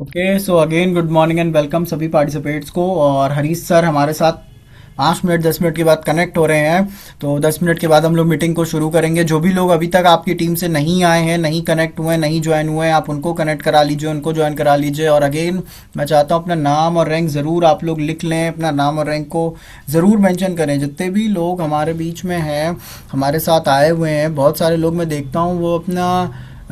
Okay so again good morning and welcome सभी participates को। और हरीश सर हमारे साथ 5 मिनट 10 मिनट के बाद कनेक्ट हो रहे हैं। तो 10 मिनट के बाद हम लोग मीटिंग को शुरू करेंगे। जो भी लोग अभी तक आपकी टीम से नहीं आए हैं, नहीं कनेक्ट हुए हैं, नहीं ज्वाइन हुए हैं, आप उनको कनेक्ट करा लीजिए, उनको ज्वाइन करा लीजिए। और अगेन मैं चाहता हूँ अपना नाम और रैंक ज़रूर आप लोग लिख लें, अपना नाम और रैंक को ज़रूर मेंशन करें। जितने भी लोग हमारे बीच में हैं, हमारे साथ आए हुए हैं, बहुत सारे लोग मैं देखता हूँ वो अपना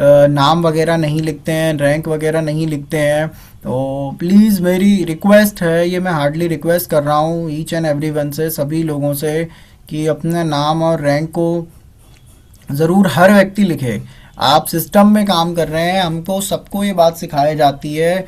नाम वगैरह नहीं लिखते हैं, रैंक वगैरह नहीं लिखते हैं। तो प्लीज़ मेरी रिक्वेस्ट है, ये मैं हार्डली रिक्वेस्ट कर रहा हूँ ईच एंड एवरी वन से, सभी लोगों से, कि अपने नाम और रैंक को ज़रूर हर व्यक्ति लिखे। आप सिस्टम में काम कर रहे हैं, हमको सबको ये बात सिखाई जाती है।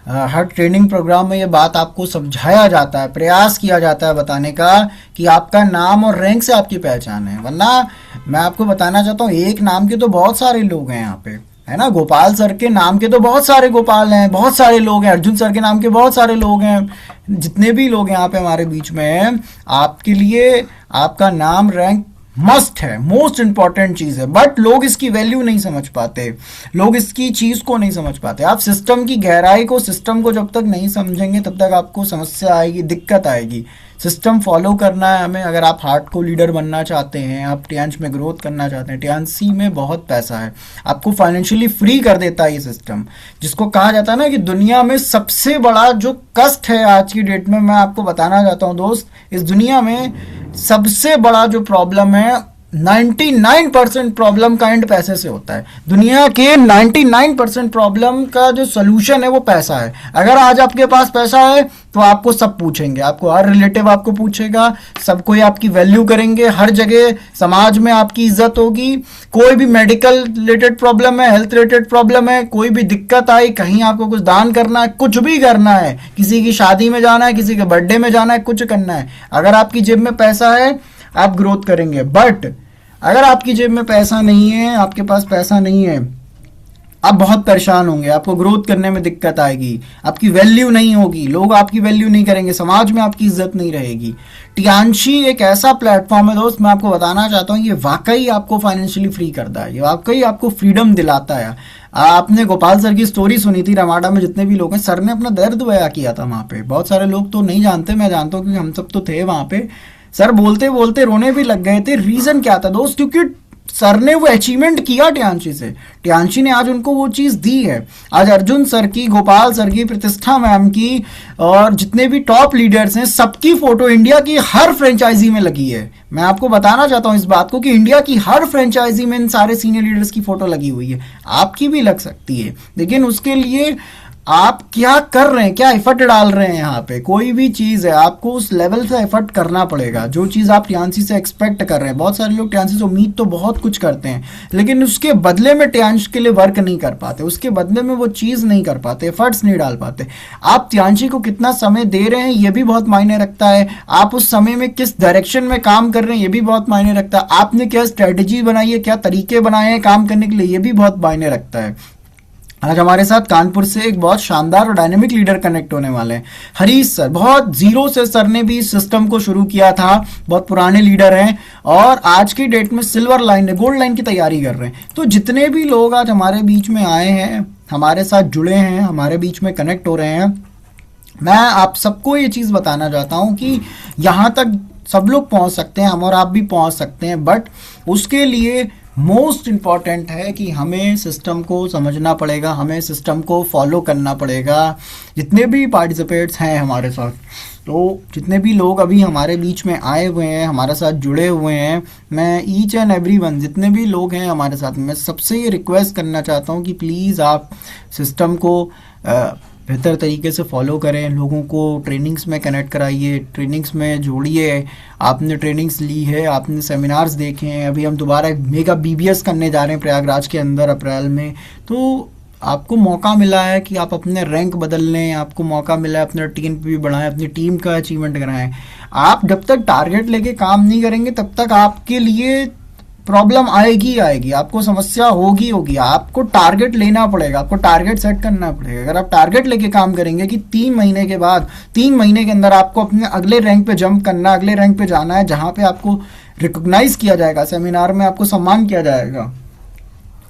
हर ट्रेनिंग प्रोग्राम में ये बात आपको समझाया जाता है, प्रयास किया जाता है बताने का कि आपका नाम और रैंक से आपकी पहचान है। वरना मैं आपको बताना चाहता हूँ, एक नाम के तो बहुत सारे लोग हैं यहाँ पे, है ना। गोपाल सर के नाम के तो बहुत सारे गोपाल हैं, बहुत सारे लोग हैं। अर्जुन सर के नाम के बहुत सारे लोग हैं। जितने भी लोग यहाँ पे हमारे बीच में हैं, आपके लिए आपका नाम रैंक मस्ट है, मोस्ट इंपॉर्टेंट चीज है। बट लोग इसकी वैल्यू नहीं समझ पाते, लोग इसकी चीज को नहीं समझ पाते। आप सिस्टम की गहराई को, सिस्टम को जब तक नहीं समझेंगे तब तक आपको समस्या आएगी, दिक्कत आएगी। सिस्टम फॉलो करना है हमें। अगर आप हार्ड को लीडर बनना चाहते हैं, आप टियांश में ग्रोथ करना चाहते हैं, टियांसी में बहुत पैसा है, आपको फाइनेंशियली फ्री कर देता है ये सिस्टम। जिसको कहा जाता है ना कि दुनिया में सबसे बड़ा जो कष्ट है आज की डेट में, मैं आपको बताना चाहता हूँ दोस्त, इस दुनिया में सबसे बड़ा जो प्रॉब्लम है, 99% प्रॉब्लम का एंड पैसे से होता है। दुनिया के 99% प्रॉब्लम का जो सोल्यूशन है वो पैसा है। अगर आज आपके पास पैसा है तो आपको सब पूछेंगे, आपको हर रिलेटिव आपको पूछेगा, सब कोई आपकी वैल्यू करेंगे, हर जगह समाज में आपकी इज्जत होगी। कोई भी मेडिकल रिलेटेड प्रॉब्लम है, हेल्थ रिलेटेड प्रॉब्लम है, कोई भी दिक्कत आई, कहीं आपको कुछ दान करना है, कुछ भी करना है, किसी की शादी में जाना है, किसी के बर्थडे में जाना है, कुछ करना है, अगर आपकी जेब में पैसा है आप ग्रोथ करेंगे। बट अगर आपकी जेब में पैसा नहीं है, आपके पास पैसा नहीं है, आप बहुत परेशान होंगे, आपको ग्रोथ करने में दिक्कत आएगी, आपकी वैल्यू नहीं होगी, लोग आपकी वैल्यू नहीं करेंगे, समाज में आपकी इज्जत नहीं रहेगी। टियांशी एक ऐसा प्लेटफॉर्म है दोस्त, मैं आपको बताना चाहता हूँ, ये वाकई आपको फाइनेंशियली फ्री करता है, ये वाकई आपको फ्रीडम दिलाता है। आपने गोपाल सर की स्टोरी सुनी थी, रमाडा में जितने भी लोग हैं, सर ने अपना दर्द बयां किया था वहाँ पे। बहुत सारे लोग तो नहीं जानते, मैं जानता हूँ क्योंकि हम सब तो थे वहाँ पे। सर बोलते बोलते रोने भी लग गए थे। रीजन क्या था दोस्त? क्योंकि सर ने वो अचीवमेंट किया टियांशी से, टियांशी ने आज उनको वो चीज़ दी है। आज अर्जुन सर की, गोपाल सर की, प्रतिष्ठा मैम की और जितने भी टॉप लीडर्स हैं, सबकी फोटो इंडिया की हर फ्रेंचाइजी में लगी है। मैं आपको बताना चाहता हूँ इस बात को कि इंडिया की हर फ्रेंचाइजी में इन सारे सीनियर लीडर्स की फोटो लगी हुई है। आपकी भी लग सकती है, लेकिन उसके लिए आप क्या कर रहे हैं, क्या एफर्ट डाल रहे हैं। यहाँ पे कोई भी चीज़ है, आपको उस लेवल से एफर्ट करना पड़ेगा जो चीज़ आप टियांशी से एक्सपेक्ट कर रहे हैं। बहुत सारे लोग टियांशी से उम्मीद तो बहुत कुछ करते हैं, लेकिन उसके बदले में टियांश के लिए वर्क नहीं कर पाते, उसके बदले में वो चीज़ नहीं कर पाते, एफर्ट्स नहीं डाल पाते। आप टियांशी को कितना समय दे रहे हैं ये भी बहुत मायने रखता है। आप उस समय में किस डायरेक्शन में काम कर रहे हैं ये भी बहुत मायने रखता है। आपने क्या स्ट्रेटेजी बनाई है, क्या तरीके बनाए हैं काम करने के लिए, ये भी बहुत मायने रखता है। आज हमारे साथ कानपुर से एक बहुत शानदार और डायनेमिक लीडर कनेक्ट होने वाले हैं, हरीश सर। बहुत जीरो से सर ने भी इस सिस्टम को शुरू किया था, बहुत पुराने लीडर हैं और आज की डेट में सिल्वर लाइन, गोल्ड लाइन की तैयारी कर रहे हैं। तो जितने भी लोग आज हमारे बीच में आए हैं, हमारे साथ जुड़े हैं, हमारे बीच में कनेक्ट हो रहे हैं, मैं आप सबको ये चीज़ बताना चाहता हूँ कि यहाँ तक सब लोग पहुँच सकते हैं, हम और आप भी पहुँच सकते हैं। बट उसके लिए मोस्ट इम्पॉर्टेंट है कि हमें सिस्टम को समझना पड़ेगा, हमें सिस्टम को फॉलो करना पड़ेगा। जितने भी पार्टिसिपेट्स हैं हमारे साथ, तो जितने भी लोग अभी हमारे बीच में आए हुए हैं, हमारे साथ जुड़े हुए हैं, मैं ईच एंड एवरी वन, जितने भी लोग हैं हमारे साथ, मैं सबसे ये रिक्वेस्ट करना चाहता हूँ कि प्लीज़ आप सिस्टम को बेहतर तरीके से फॉलो करें, लोगों को ट्रेनिंग्स में कनेक्ट कराइए, ट्रेनिंग्स में जोड़िए। आपने ट्रेनिंग्स ली है, आपने सेमिनार्स देखे हैं, अभी हम दोबारा एक मेगा बीबीएस करने जा रहे हैं प्रयागराज के अंदर अप्रैल में। तो आपको मौका मिला है कि आप अपने रैंक बदल लें, आपको मौका मिला है अपने टीम पे भी बढ़ाएं, अपनी टीम का अचीवमेंट कराएं। आप जब तक टारगेट लेके काम नहीं करेंगे तब तक आपके लिए प्रॉब्लम आएगी आएगी, आपको समस्या होगी होगी। आपको टारगेट लेना पड़ेगा, आपको टारगेट सेट करना पड़ेगा। अगर आप टारगेट लेके काम करेंगे कि 3 महीने के बाद, 3 महीने के अंदर आपको अपने अगले रैंक पे जंप करना, अगले रैंक पे जाना है, जहाँ पे आपको रिकॉग्नाइज किया जाएगा, सेमिनार में आपको सम्मान किया जाएगा,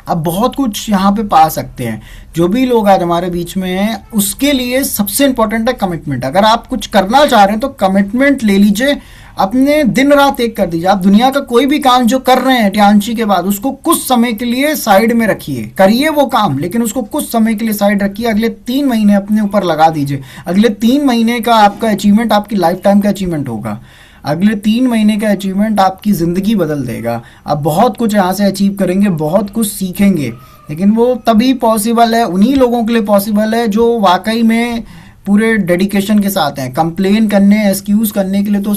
आप बहुत कुछ यहाँ पे पा सकते हैं। जो भी लोग आज हमारे बीच में हैं उसके लिए सबसे इम्पोर्टेंट है कमिटमेंट। अगर आप कुछ करना चाह रहे हैं तो कमिटमेंट ले लीजिए, अपने दिन रात एक कर दीजिए। आप दुनिया का कोई भी काम जो कर रहे हैं टियांशी के बाद, उसको कुछ समय के लिए साइड में रखिए, करिए वो काम, लेकिन उसको कुछ समय के लिए साइड रखिए। अगले 3 महीने अपने ऊपर लगा दीजिए। अगले 3 महीने का आपका अचीवमेंट आपकी लाइफ टाइम का अचीवमेंट होगा। अगले 3 महीने का अचीवमेंट आपकी ज़िंदगी बदल देगा। आप बहुत कुछ यहाँ से अचीव करेंगे, बहुत कुछ सीखेंगे, लेकिन वो तभी पॉसिबल है, उन्हीं लोगों के लिए पॉसिबल है जो वाकई में पूरे डेडिकेशन के साथ हैं। कंप्लेन करने, एक्सक्यूज़ करने के लिए तो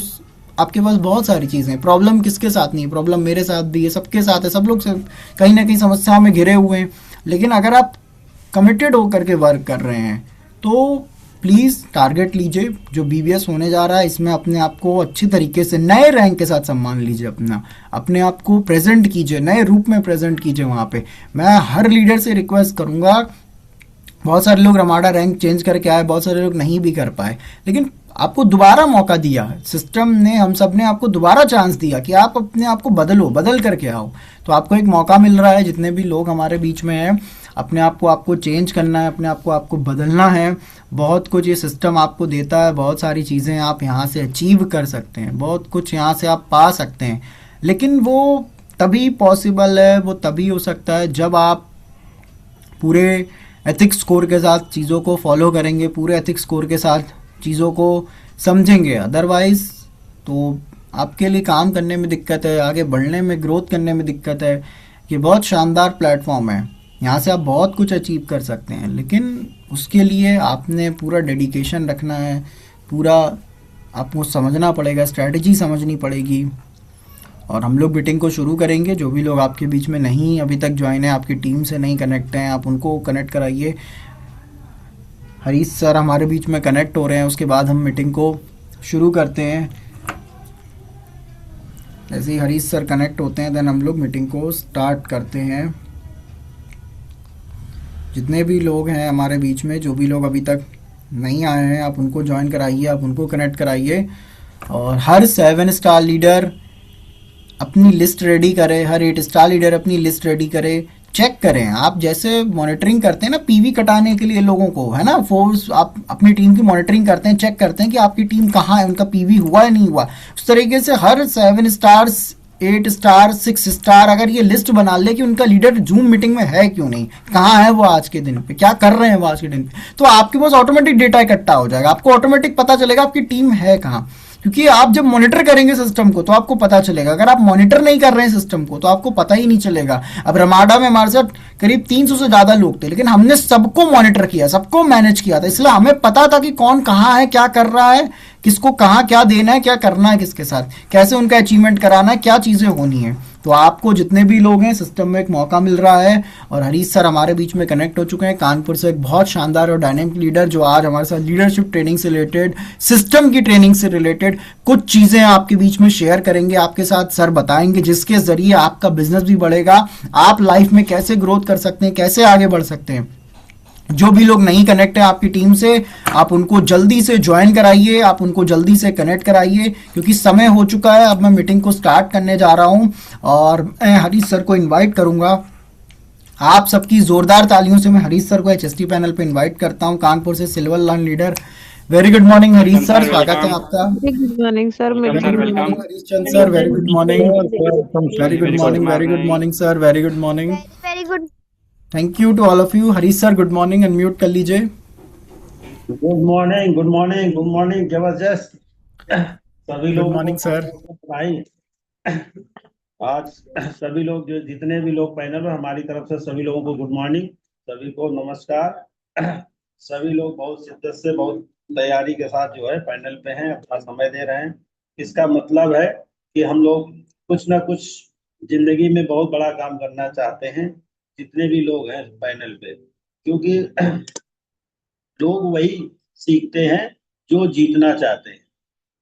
आपके पास बहुत सारी चीज़ें हैं। प्रॉब्लम किसके साथ नहीं है? प्रॉब्लम मेरे साथ भी है, सबके साथ है, सब लोग से कहीं ना कहीं समस्याओं में घिरे हुए हैं। लेकिन अगर आप कमिटेड होकर के वर्क कर रहे हैं तो प्लीज़ टारगेट लीजिए। जो बीबीएस होने जा रहा है इसमें अपने आप को अच्छी तरीके से नए रैंक के साथ सम्मान लीजिए, अपने आप को प्रेजेंट कीजिए, नए रूप में प्रेजेंट कीजिए वहाँ पे। मैं हर लीडर से रिक्वेस्ट करूँगा, बहुत सारे लोग रमाडा रैंक चेंज करके आए, बहुत सारे लोग नहीं भी कर पाए, लेकिन आपको दोबारा मौका दिया सिस्टम ने, हम सब ने आपको दोबारा चांस दिया कि आप अपने आप को बदलो, बदल करके आओ। तो आपको एक मौका मिल रहा है, जितने भी लोग हमारे बीच में हैं, अपने आप को आपको चेंज करना है, अपने आप को आपको बदलना है। बहुत कुछ ये सिस्टम आपको देता है, बहुत सारी चीज़ें आप यहाँ से अचीव कर सकते हैं, बहुत कुछ यहाँ से आप पा सकते हैं, लेकिन वो तभी पॉसिबल है, वो तभी हो सकता है जब आप पूरे एथिक्स स्कोर के साथ चीज़ों को फॉलो करेंगे, पूरे एथिक्स स्कोर के साथ चीज़ों को समझेंगे। अदरवाइज तो आपके लिए काम करने में दिक्कत है, आगे बढ़ने में, ग्रोथ करने में दिक्कत है। ये बहुत शानदार प्लेटफॉर्म है, यहाँ से आप बहुत कुछ अचीव कर सकते हैं, लेकिन उसके लिए आपने पूरा डेडिकेशन रखना है, पूरा आपको समझना पड़ेगा, स्ट्रैटेजी समझनी पड़ेगी। और हम लोग मीटिंग को शुरू करेंगे। जो भी लोग आपके बीच में नहीं अभी तक ज्वाइन है, आपकी टीम से नहीं कनेक्ट हैं, आप उनको कनेक्ट कराइए। हरीश सर हमारे बीच में कनेक्ट हो रहे हैं, उसके बाद हम मीटिंग को शुरू करते हैं। जैसे ही हरीश सर कनेक्ट होते हैं देन हम लोग मीटिंग को स्टार्ट करते हैं। जितने भी लोग हैं हमारे बीच में, जो भी लोग अभी तक नहीं आए हैं, आप उनको ज्वाइन कराइए, आप उनको कनेक्ट कराइए। और हर 7 स्टार लीडर अपनी लिस्ट रेडी करे, हर 8 स्टार लीडर अपनी लिस्ट रेडी करे। चेक करें, आप जैसे मॉनिटरिंग करते हैं ना पीवी कटाने के लिए लोगों को, है ना, फोर्स, आप अपनी टीम की मॉनिटरिंग करते हैं, चेक करते हैं कि आपकी टीम कहाँ है, उनका पीवी हुआ है नहीं हुआ। उस तरीके से हर 7 स्टार, 8 स्टार, 6 स्टार अगर ये लिस्ट बना ले कि उनका लीडर जूम मीटिंग में है क्यों नहीं, कहाँ है वो आज के दिन पे, क्या कर रहे हैं वो आज के दिन पे, तो आपके पास ऑटोमेटिक डेटा इकट्ठा हो जाएगा, आपको ऑटोमेटिक पता चलेगा आपकी टीम है कहाँ। क्योंकि आप जब मॉनिटर करेंगे सिस्टम को तो आपको पता चलेगा। अगर आप मॉनिटर नहीं कर रहे हैं सिस्टम को तो आपको पता ही नहीं चलेगा। अब रमाडा में हमारे साथ करीब 300 से ज़्यादा लोग थे, लेकिन हमने सबको मॉनिटर किया, सबको मैनेज किया था, इसलिए हमें पता था कि कौन कहाँ है, क्या कर रहा है, किसको कहाँ क्या देना है, क्या करना है, किसके साथ कैसे उनका अचीवमेंट कराना है, क्या चीज़ें होनी है। तो आपको जितने भी लोग हैं सिस्टम में एक मौका मिल रहा है। और हरीश सर हमारे बीच में कनेक्ट हो चुके हैं कानपुर से, एक बहुत शानदार और डायनेमिक लीडर जो आज हमारे साथ लीडरशिप ट्रेनिंग से रिलेटेड, सिस्टम की ट्रेनिंग से रिलेटेड कुछ चीज़ें आपके बीच में शेयर करेंगे, आपके साथ सर बताएंगे, जिसके ज़रिए आपका बिजनेस भी बढ़ेगा, आप लाइफ में कैसे ग्रोथ कर सकते हैं, कैसे आगे बढ़ सकते हैं। जो भी लोग नहीं कनेक्ट है आपकी टीम से, आप उनको जल्दी से ज्वाइन कराइए, आप उनको जल्दी से कनेक्ट कराइए, क्योंकि समय हो चुका है। अब मैं मीटिंग को स्टार्ट करने जा रहा हूं और मैं हरीश सर को इनवाइट करूंगा। आप सबकी जोरदार तालियों से मैं हरीश सर को एचएसटी पैनल पे इनवाइट करता हूं, कानपुर से silver line leader. Very good morning Harish sir, स्वागत है आपका। Good morning sir. Very good morning Harish Chand sir, very good morning. Very good morning, very good morning sir, very good morning. Very good. Thank you to all of you. Harish sir good morning, unmute कर लीजिए। Good morning, good morning, good morning, जबरदस्त। सभी good लोगों morning sir. को भाई आज सभी लोग जो जितने भी लोग पैनल में, हमारी तरफ से सभी लोगों को गुड मॉर्निंग, सभी को नमस्कार। सभी लोग बहुत शिद्दत से, बहुत तैयारी के साथ जो है पैनल पे हैं, अपना समय दे रहे हैं। इसका मतलब है कि हम लोग कुछ ना कुछ जिंदगी में बहुत बड़ा काम करना चाहते हैं, जितने भी लोग हैं पैनल पे, क्योंकि लोग वही सीखते हैं जो जीतना चाहते हैं।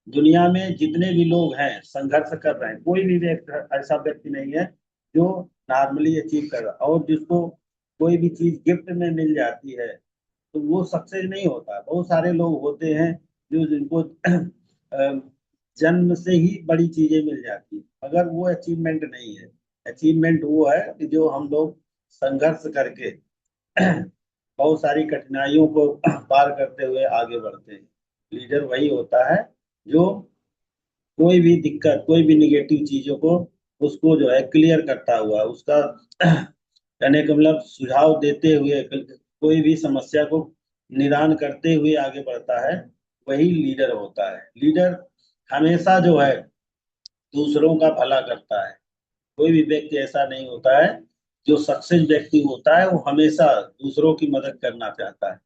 दुनिया में जितने भी लोग हैं संघर्ष कर रहे हैं, कोई भी ऐसा व्यक्ति नहीं है जो नॉर्मली अचीव कर रहा है। और जिसको कोई भी चीज गिफ्ट में मिल जाती है तो वो सक्सेस नहीं होता। बहुत सारे लोग होते हैं जो जिनको जन्म से ही बड़ी चीजें मिल जाती है, मगर वो अचीवमेंट नहीं है। अचीवमेंट वो है कि जो हम लोग संघर्ष करके बहुत सारी कठिनाइयों को पार करते हुए आगे बढ़ते हैं। लीडर वही होता है जो कोई भी दिक्कत, कोई भी निगेटिव चीजों को, उसको जो है क्लियर करता हुआ, उसका कहने का मतलब सुझाव देते हुए, कोई भी समस्या को निदान करते हुए आगे बढ़ता है, वही लीडर होता है। लीडर हमेशा जो है दूसरों का भला करता है। कोई भी व्यक्ति ऐसा नहीं होता है, जो सक्सेस व्यक्ति होता है वो हमेशा दूसरों की मदद करना चाहता है।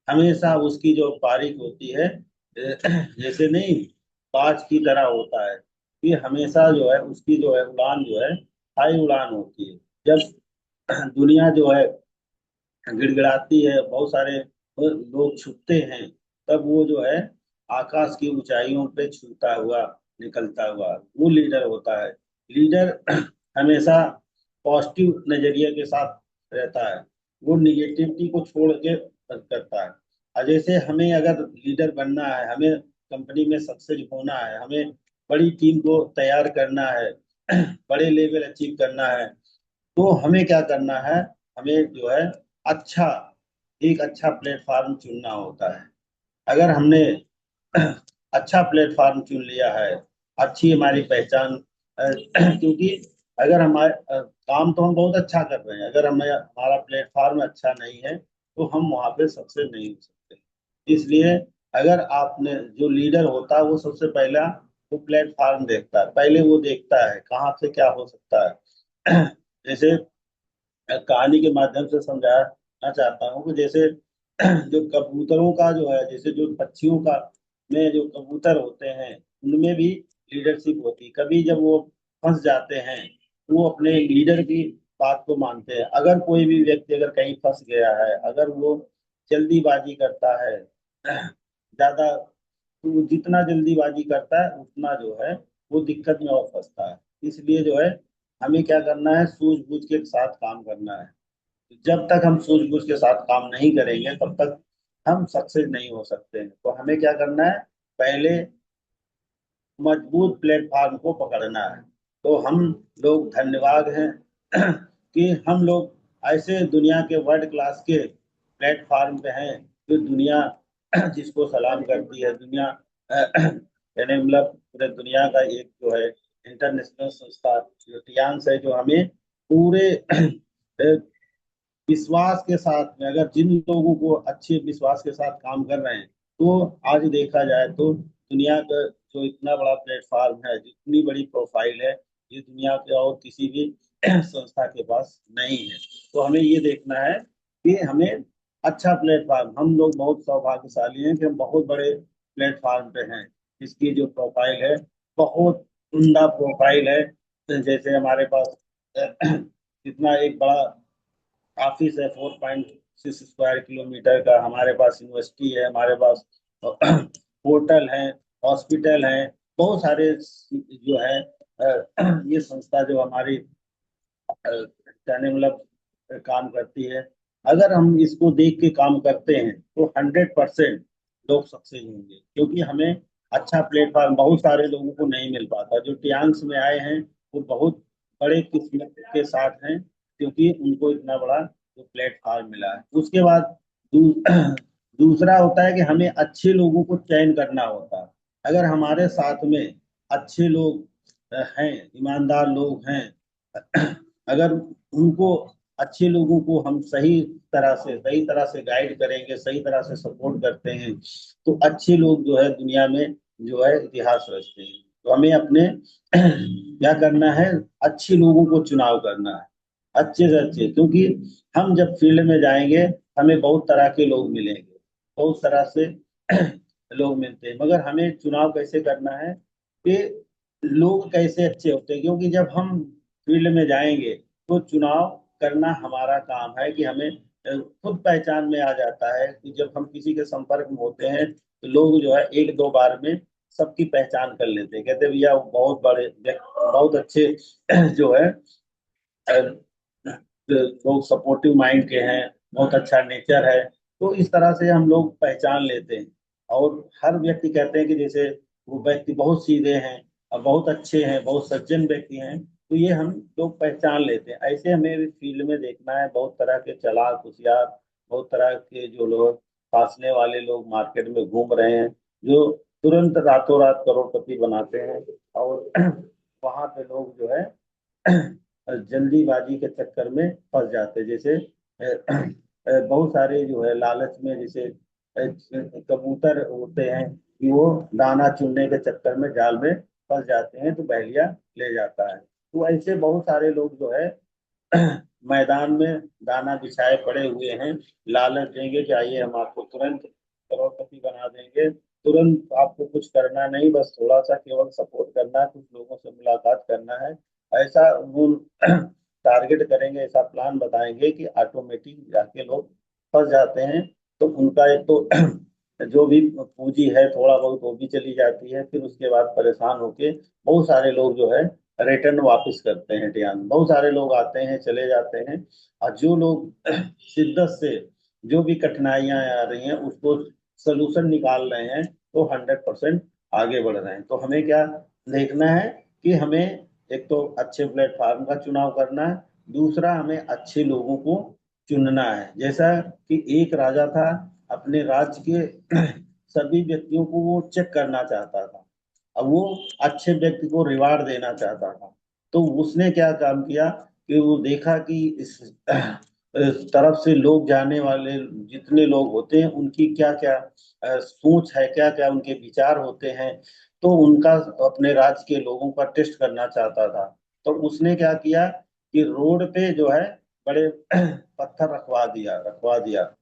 हमेशा उसकी जो बारिक होती है, जैसे नहीं, बाज की तरह होता है कि हमेशा जो है उसकी जो है उड़ान जो है हाई उड़ान होती है। जब दुनिया जो है गिड़गिड़ाती है, बहुत सारे लोग छुपते हैं, तब वो जो है आकाश की ऊंचाइयों पे छूता हुआ, निकलता हुआ, वो लीडर होता है। लीडर हमेशा पॉजिटिव नजरिए के साथ रहता है, वो निगेटिविटी को छोड़ के करता है। और जैसे हमें अगर लीडर बनना है, हमें कंपनी में सक्सेस होना है, हमें बड़ी टीम को तैयार करना है, बड़े लेवल अचीव करना है, तो हमें क्या करना है, हमें जो है अच्छा, एक अच्छा प्लेटफॉर्म चुनना होता है। अगर हमने अच्छा प्लेटफॉर्म चुन लिया है, अच्छी हमारी पहचान, क्योंकि अगर हमारे काम तो हम बहुत अच्छा कर रहे हैं, अगर हमें हमारा प्लेटफॉर्म अच्छा नहीं है तो हम वहाँ पे सक्सेस नहीं हो सकते। इसलिए अगर आपने, जो लीडर होता है वो सबसे पहला वो प्लेटफॉर्म देखता है, पहले वो देखता है कहाँ से क्या हो सकता है। जैसे कहानी के माध्यम से समझाना चाहता हूँ कि जैसे जो कबूतरों का जो है, जैसे जो पक्षियों का में जो कबूतर होते हैं, उनमें भी लीडरशिप होती है। कभी जब वो फंस जाते हैं, वो अपने लीडर की बात को मानते हैं। अगर कोई भी व्यक्ति अगर कहीं फंस गया है, अगर वो जल्दीबाजी करता है, ज्यादा, तो वो जितना जल्दीबाजी करता है उतना जो है वो दिक्कत में और फंसता है। इसलिए जो है हमें क्या करना है, सूझबूझ के साथ काम करना है। जब तक हम सूझबूझ के साथ काम नहीं करेंगे तब तक हम सक्सेस नहीं हो सकते हैं। तो हमें क्या करना है, पहले मजबूत प्लेटफॉर्म को पकड़ना है। तो हम लोग धन्यवाद हैं कि हम लोग ऐसे दुनिया के वर्ल्ड क्लास के प्लेटफॉर्म पे हैं, जो दुनिया जिसको सलाम करती है। दुनिया यानी मतलब पूरे दुनिया का एक जो है इंटरनेशनल संस्था जो टियांस है, जो हमें पूरे विश्वास के साथ में, अगर जिन लोगों को अच्छे विश्वास के साथ काम कर रहे हैं, तो आज देखा जाए तो दुनिया का जो इतना बड़ा प्लेटफॉर्म है, जितनी बड़ी प्रोफाइल है, ये दुनिया के और किसी भी संस्था के पास नहीं है। तो हमें ये देखना है कि हमें अच्छा प्लेटफॉर्म, हम लोग बहुत सौभाग्यशाली हैं कि हम बहुत बड़े प्लेटफॉर्म पे हैं। इसकी जो प्रोफाइल है बहुत उम्दा प्रोफाइल है। जैसे हमारे पास इतना एक बड़ा ऑफिस है, 4.6 स्क्वायर किलोमीटर का, हमारे पास यूनिवर्सिटी है, हमारे पास होटल है, हॉस्पिटल है, बहुत सारे जो है ये संस्था जो हमारी कहने मतलब काम करती है। अगर हम इसको देख के काम करते हैं तो 100% लोग सक्सेस होंगे, क्योंकि हमें अच्छा प्लेटफॉर्म बहुत सारे लोगों को नहीं मिल पाता। जो टियांस में आए हैं वो बहुत बड़े किस्मत के साथ हैं, क्योंकि उनको इतना बड़ा जो प्लेटफॉर्म मिला है। उसके बाद दू, दूसरा होता है कि हमें अच्छे लोगों को चयन करना होता है। अगर हमारे साथ में अच्छे लोग हैं, ईमानदार लोग हैं, अगर उनको, अच्छे लोगों को हम सही तरह से गाइड करेंगे, सही तरह से सपोर्ट करते हैं, तो अच्छे लोग जो है दुनिया में जो है इतिहास रचते हैं। तो हमें अपने क्या करना है, अच्छे लोगों को चुनाव करना है, अच्छे से अच्छे, क्योंकि हम जब फील्ड में जाएंगे हमें बहुत तरह के लोग मिलेंगे, बहुत तरह से लोग मिलते हैं, मगर हमें चुनाव कैसे करना है कि लोग कैसे अच्छे होते हैं। क्योंकि जब हम फील्ड में जाएंगे तो चुनाव करना हमारा काम है, कि हमें खुद पहचान में आ जाता है कि जब हम किसी के संपर्क में होते हैं तो लोग जो है एक दो बार में सबकी पहचान कर लेते हैं, कहते हैं भैया वो बहुत बड़े बहुत अच्छे जो है लोग सपोर्टिव माइंड के हैं, बहुत अच्छा नेचर है। तो इस तरह से हम लोग पहचान लेते हैं। और हर व्यक्ति कहते हैं कि जैसे वो व्यक्ति बहुत सीधे हैं और बहुत अच्छे हैं, बहुत सज्जन व्यक्ति हैं, तो ये हम लोग पहचान लेते हैं। ऐसे हमें भी फील्ड में देखना है, बहुत तरह के चालाक होशियार, बहुत तरह के जो लोग फांसने वाले लोग मार्केट में घूम रहे हैं, जो तुरंत रातों रात करोड़पति बनाते हैं। और वहां पे लोग जो है जल्दीबाजी के चक्कर में फंस जाते हैं। जैसे बहुत सारे जो है लालच में, जैसे कबूतर होते हैं कि वो दाना चुनने के चक्कर में जाल में फंस जाते हैं, तो बहलिया ले जाता है। तो ऐसे बहुत सारे लोग जो है मैदान में दाना बिछाए पड़े हुए हैं, लालच देंगे कि आइए हम आपको तुरंत करोड़पति बना देंगे, तुरंत आपको कुछ करना नहीं, बस थोड़ा सा केवल सपोर्ट करना है, कुछ लोगों से मुलाकात करना है। ऐसा वो टारगेट करेंगे, ऐसा प्लान बताएंगे कि ऑटोमेटिक जाके लोग फंस जाते हैं। तो उनका एक तो जो भी पूंजी है थोड़ा बहुत वो भी चली जाती है, फिर उसके बाद परेशान होके बहुत सारे लोग जो है रिटर्न वापस करते हैं ध्यान। बहुत सारे लोग आते हैं चले जाते हैं, और जो लोग शिद्दत से जो भी कठिनाइयां आ रही हैं उसको सलूशन निकाल रहे हैं, तो 100% आगे बढ़ रहे हैं। तो हमें क्या देखना है कि हमें एक तो अच्छे प्लेटफॉर्म का चुनाव करना है, दूसरा हमें अच्छे लोगों को चुनना है। जैसा कि एक राजा था, अपने राज्य के सभी व्यक्तियों को वो चेक करना चाहता था। अब वो अच्छे व्यक्ति को रिवार्ड देना चाहता था, तो उसने क्या काम किया कि वो देखा कि इस तरफ से लोग जाने वाले जितने लोग होते हैं उनकी क्या क्या सोच है, क्या क्या उनके विचार होते हैं, तो उनका अपने राज्य के लोगों का टेस्ट करना चाहता था। तो उसने क्या किया कि रोड पे जो है बड़े पत्थर रखवा दिया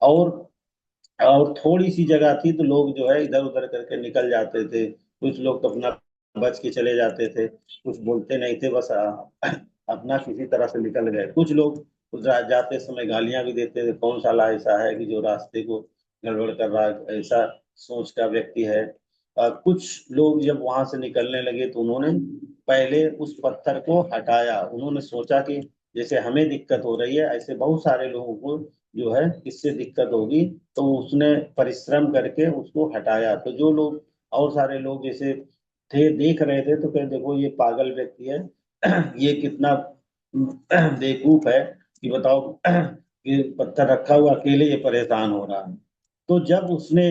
और थोड़ी सी जगह थी तो लोग जो है इधर उधर करके निकल जाते थे। कुछ लोग तो अपना बच के चले जाते थे, कुछ बोलते नहीं थे, बस अपना किसी तरह से निकल गए। कुछ लोग जाते समय गालियां भी देते थे, कौन साला ऐसा है कि जो रास्ते को गड़बड़ कर रहा है, ऐसा सोच का व्यक्ति है। कुछ लोग जब वहां से निकलने लगे तो उन्होंने पहले उस पत्थर को हटाया। उन्होंने सोचा कि जैसे हमें दिक्कत हो रही है ऐसे बहुत सारे लोगों को जो है इससे दिक्कत होगी, तो उसने परिश्रम करके उसको हटाया। तो जो लोग और सारे लोग जैसे थे देख रहे थे तो कहे देखो ये पागल व्यक्ति है, ये कितना बेवकूफ है कि बताओ कि पत्थर रखा हुआ अकेले ये परेशान हो रहा है। तो जब उसने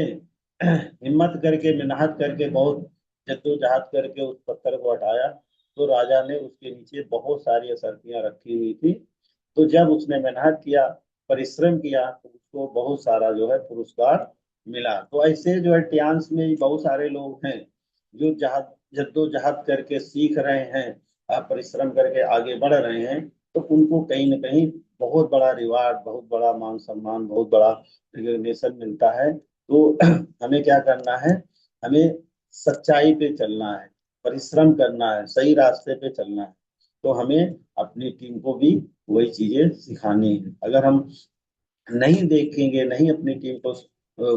हिम्मत करके मेहनत करके बहुत जद्दोजहद करके उस पत्थर को हटाया, तो राजा ने उसके नीचे बहुत सारी असरफियां रखी हुई थी। तो जब उसने मेहनत किया, परिश्रम किया, तो उसको बहुत सारा जो है पुरस्कार मिला। तो ऐसे जो है ट्यांस में भी बहुत सारे लोग हैं जो जद्दोजहद करके सीख रहे हैं, परिश्रम करके आगे बढ़ रहे हैं, तो उनको कहीं ना कहीं बहुत बड़ा रिवार्ड, बहुत बड़ा मान सम्मान, बहुत बड़ा रिकग्निशन मिलता है। तो हमें क्या करना है, हमें सच्चाई पे चलना है, परिश्रम करना है, सही रास्ते पे चलना है। तो हमें अपनी टीम को भी वही चीजें सिखानी है। अगर हम नहीं देखेंगे, नहीं अपनी टीम को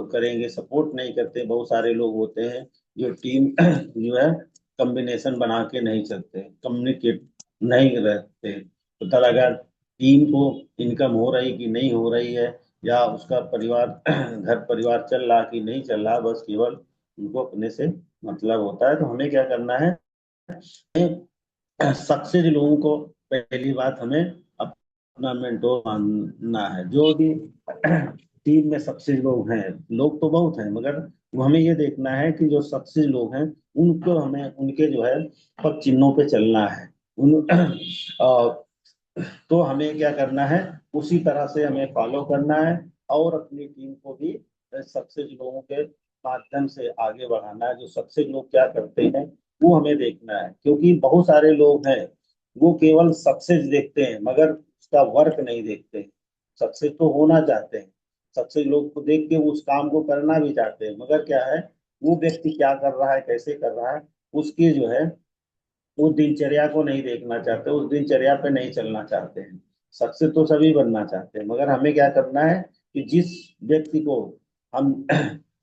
करेंगे, सपोर्ट नहीं करते, बहुत सारे लोग होते हैं जो टीम जो है कॉम्बिनेशन बना के नहीं चलते, कम्युनिकेट नहीं रहते, पता लगा टीम को इनकम हो रही कि नहीं हो रही है, या उसका परिवार घर परिवार चल रहा कि नहीं चल रहा, बस केवल उनको अपने से मतलब होता है। तो हमें क्या करना है, सक्सेस लोगों को पहली बात हमें अपना मेंटोर मानना है। जो भी टीम में सक्सेस लोग हैं, लोग तो बहुत हैं, मगर वो हमें ये देखना है कि जो सक्सेस लोग हैं उनको हमें उनके जो है पद चिन्हों पे चलना है। उन तो हमें क्या करना है, उसी तरह से हमें फॉलो करना है, और अपनी टीम को भी सक्सेस लोगों के माध्यम से आगे बढ़ाना है। जो सक्सेस लोग क्या करते हैं वो हमें देखना है, क्योंकि बहुत सारे लोग हैं वो केवल सक्सेस देखते हैं मगर उसका वर्क नहीं देखते। सक्सेस तो होना चाहते हैं, सक्सेस लोग को देख के वो उस काम को करना भी चाहते हैं, मगर क्या है, वो व्यक्ति क्या कर रहा है, कैसे कर रहा है, उसकी जो है उस दिनचर्या को नहीं देखना चाहते, उस दिनचर्या पे नहीं चलना चाहते हैं। सक्सेस तो सभी बनना चाहते हैं, मगर हमें क्या करना है कि जिस व्यक्ति को हम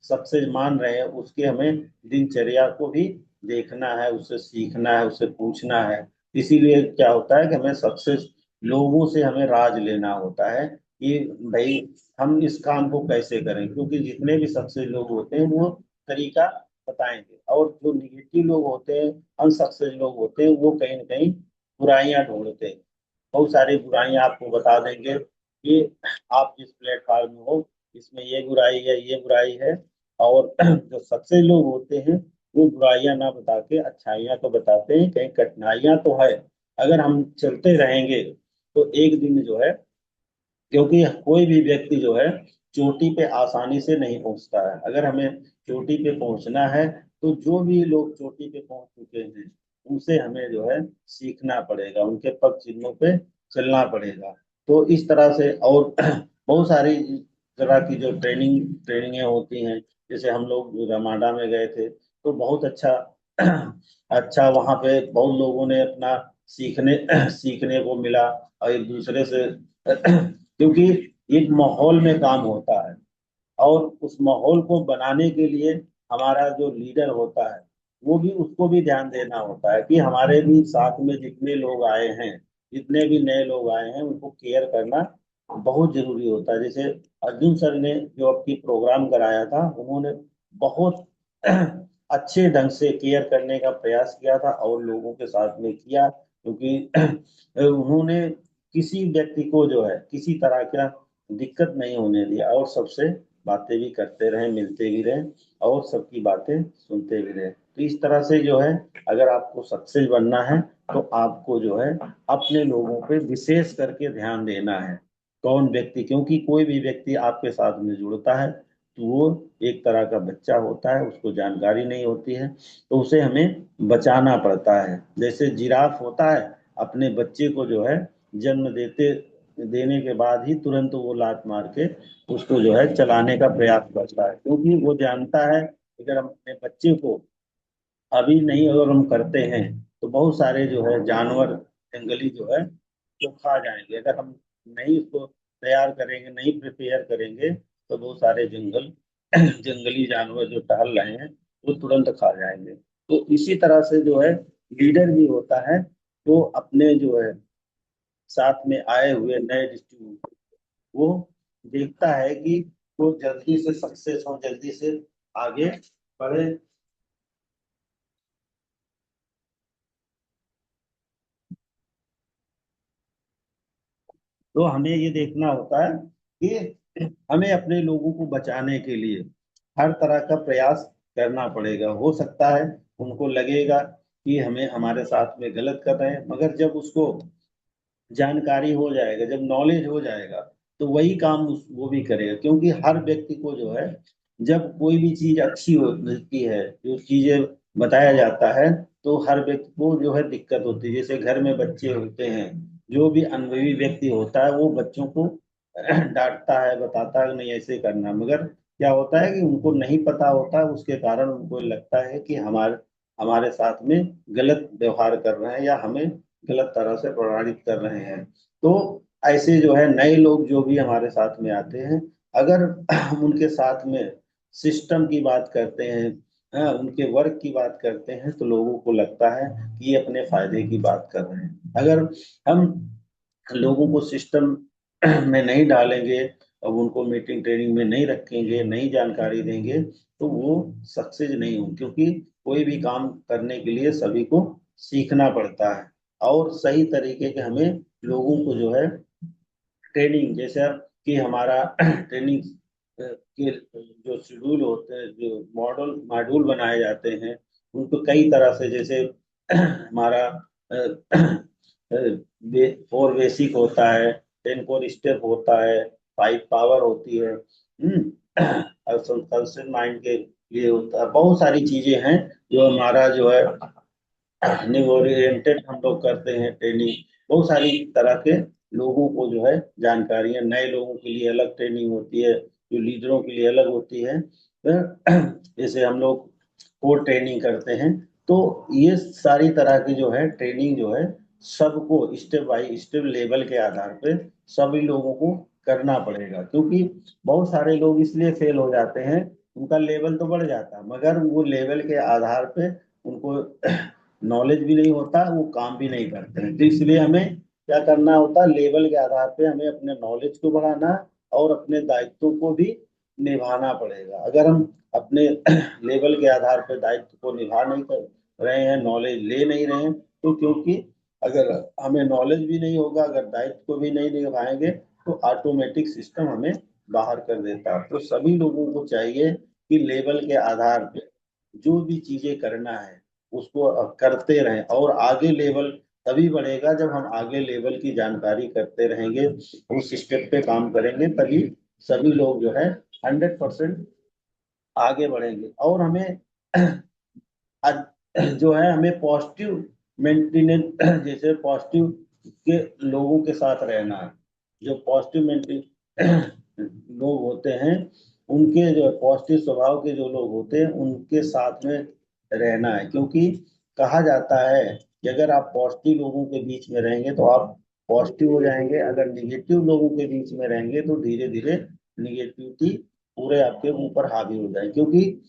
सक्सेस मान रहे हैं उसके हमें दिनचर्या को भी देखना है, उससे सीखना है, उससे पूछना है। इसीलिए क्या होता है कि हमें सक्सेस लोगों से हमें राज लेना होता है कि भाई हम इस काम को कैसे करें, क्योंकि जितने भी सक्सेस लोग होते हैं वो तरीका बताएंगे। और जो निगेटिव लोग होते हैं, अनसक्सेस लोग होते हैं, वो कहीं ना कहीं बुराइयां ढूंढते हैं, बहुत सारी बुराइयां आपको बता देंगे कि आप जिस प्लेटफॉर्म में हो इसमें ये बुराई है, ये बुराई है। और जो सक्सेस लोग होते हैं वो बुराइयां ना बता के अच्छाइयां तो बताते हैं, कहीं कठिनाइयां तो है, अगर हम चलते रहेंगे तो एक दिन जो है, क्योंकि कोई भी व्यक्ति जो है चोटी पे आसानी से नहीं पहुंचता है। अगर हमें चोटी पे पहुंचना है तो जो भी लोग चोटी पे पहुंच चुके हैं उनसे हमें जो है सीखना पड़ेगा, उनके पग चिन्हों पे चलना पड़ेगा। तो इस तरह से और बहुत सारी तरह की जो ट्रेनिंगें होती हैं, जैसे हम लोग रमाडा में गए थे तो बहुत अच्छा अच्छा वहाँ पे बहुत लोगों ने अपना सीखने सीखने को मिला, और एक दूसरे से क्योंकि एक माहौल में काम होता है, और उस माहौल को बनाने के लिए हमारा जो लीडर होता है वो भी, उसको भी ध्यान देना होता है कि हमारे भी साथ में जितने लोग आए हैं, जितने भी नए लोग आए हैं उनको केयर करना बहुत जरूरी होता है। जैसे अर्जुन सर ने जो आपकी प्रोग्राम कराया था, उन्होंने बहुत अच्छे ढंग से केयर करने का प्रयास किया था और लोगों के साथ में किया, क्योंकि उन्होंने किसी व्यक्ति को जो है किसी तरह का दिक्कत नहीं होने दिया, और सबसे बातें भी करते रहे, मिलते भी रहे, और सबकी बातें सुनते भी रहे। तो इस तरह से जो है, अगर आपको सक्सेस बनना है तो आपको जो है अपने लोगों पे विशेष करके ध्यान देना है। कौन व्यक्ति, क्योंकि कोई भी व्यक्ति आपके साथ में जुड़ता है तो वो एक तरह का बच्चा होता है, उसको जानकारी नहीं होती है, तो उसे हमें बचाना पड़ता है। जैसे जिराफ होता है, अपने बच्चे को जो है जन्म देने के बाद ही तुरंत वो लात मार के उसको जो है चलाने का प्रयास करता है, क्योंकि वो जानता है अगर हम अपने बच्चे को अभी नहीं अगर हम करते हैं तो बहुत सारे जो है जानवर जंगली जो है वो खा जाएंगे। अगर हम नहीं उसको तैयार करेंगे, नहीं प्रिपेयर करेंगे, तो बहुत सारे जंगली जानवर जो टहल रहे हैं वो तुरंत खा जाएंगे। तो इसी तरह से जो है लीडर भी होता है, तो अपने जो है साथ में आए हुए नए डिस्ट्रीब्यूटर, वो देखता है कि वो जल्दी से सक्सेस हो, जल्दी से आगे बढ़े। तो हमें ये देखना होता है कि हमें अपने लोगों को बचाने के लिए हर तरह का प्रयास करना पड़ेगा। हो सकता है उनको लगेगा कि हमें हमारे साथ में गलत कर रहे हैं, मगर जब उसको जानकारी हो जाएगा, जब नॉलेज हो जाएगा, तो वही काम वो भी करेगा। क्योंकि हर व्यक्ति को जो है जब कोई भी चीज अच्छी होती है, जो चीजें बताया जाता है, तो हर व्यक्ति को जो है दिक्कत होती है। जैसे घर में बच्चे होते हैं, जो भी अनुभवी व्यक्ति होता है वो बच्चों को डांटता है, बताता है नहीं ऐसे करना, मगर क्या होता है कि उनको नहीं पता होता है, उसके कारण उनको लगता है कि हमारे हमारे साथ में गलत व्यवहार कर रहे हैं या हमें गलत तरह से प्रताड़ित कर रहे हैं। तो ऐसे जो है नए लोग जो भी हमारे साथ में आते हैं, अगर हम उनके साथ में सिस्टम की बात करते हैं, हाँ, उनके वर्क की बात करते हैं, तो लोगों को लगता है कि ये अपने फायदे की बात कर रहे हैं। अगर हम लोगों को सिस्टम में नहीं डालेंगे, अब उनको मीटिंग ट्रेनिंग में नहीं रखेंगे, नहीं जानकारी देंगे, तो वो सक्सेस नहीं हो, क्योंकि कोई भी काम करने के लिए सभी को सीखना पड़ता है। और सही तरीके के हमें लोगों को जो है ट्रेनिंग, जैसे कि हमारा ट्रेनिंग के जो शेड्यूल होते हैं, जो मॉड्यूल बनाए जाते हैं, उनको कई तरह से, जैसे हमारा 4 बेसिक होता है, 10 कोर स्टेप होता है, 5 पावर होती है, और कंसेप्ट माइंड के लिए होता है, बहुत सारी चीजें हैं जो हमारा जो है न्यू ओरिएंटेड हम लोग करते हैं ट्रेनिंग। बहुत सारी तरह के लोगों को जो है जानकारियां, नए लोगों के लिए अलग ट्रेनिंग होती है, जो लीडरों के लिए अलग होती है। जैसे हम लोग कोर ट्रेनिंग करते हैं, तो ये सारी तरह की जो है ट्रेनिंग जो है सबको स्टेप बाय स्टेप लेवल के आधार पे सभी लोगों को करना पड़ेगा। क्योंकि बहुत सारे लोग इसलिए फेल हो जाते हैं, उनका लेवल तो बढ़ जाता है मगर वो लेवल के आधार पे उनको नॉलेज भी नहीं होता, वो काम भी नहीं करते हैं। तो इसलिए हमें क्या करना होता है, लेवल के आधार पे हमें अपने नॉलेज को बढ़ाना है और अपने दायित्वों को भी निभाना पड़ेगा। अगर हम अपने लेवल के आधार पर दायित्व को निभा नहीं कर रहे हैं, नॉलेज ले नहीं रहे हैं, तो क्योंकि अगर हमें नॉलेज भी नहीं होगा, अगर दायित्व को भी नहीं निभाएंगे, तो ऑटोमेटिक सिस्टम हमें बाहर कर देता है। तो सभी लोगों को चाहिए कि लेवल के आधार पे जो भी चीजें करना है उसको करते रहें, और आगे लेवल तभी बढ़ेगा जब हम आगे लेवल की जानकारी करते रहेंगे, उस स्टेप पे काम करेंगे, तभी सभी लोग जो है 100% आगे बढ़ेंगे। और हमें जो है हमें पॉजिटिव मेंटेनेंस, जैसे पॉजिटिव के लोगों के साथ रहना है। जो पॉजिटिव मेंटेन लोग होते हैं, उनके जो पॉजिटिव स्वभाव के जो लोग होते हैं उनके साथ में रहना है, क्योंकि कहा जाता है कि अगर आप पॉजिटिव लोगों के बीच में रहेंगे तो आप पॉजिटिव हो जाएंगे, अगर निगेटिव लोगों के बीच में रहेंगे तो धीरे धीरे निगेटिविटी पूरे आपके ऊपर हावी हो जाए। क्योंकि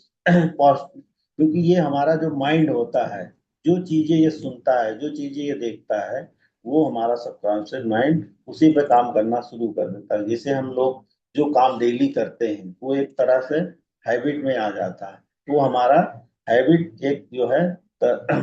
ये हमारा जो माइंड होता है, जो चीजें ये सुनता है, जो चीजें ये देखता है, वो हमारा सबकॉन्शियस माइंड उसी पे काम करना शुरू कर देता है। जैसे हम लोग जो काम डेली करते हैं वो एक तरह से हैबिट में आ जाता है, तो हमारा हैबिट एक जो है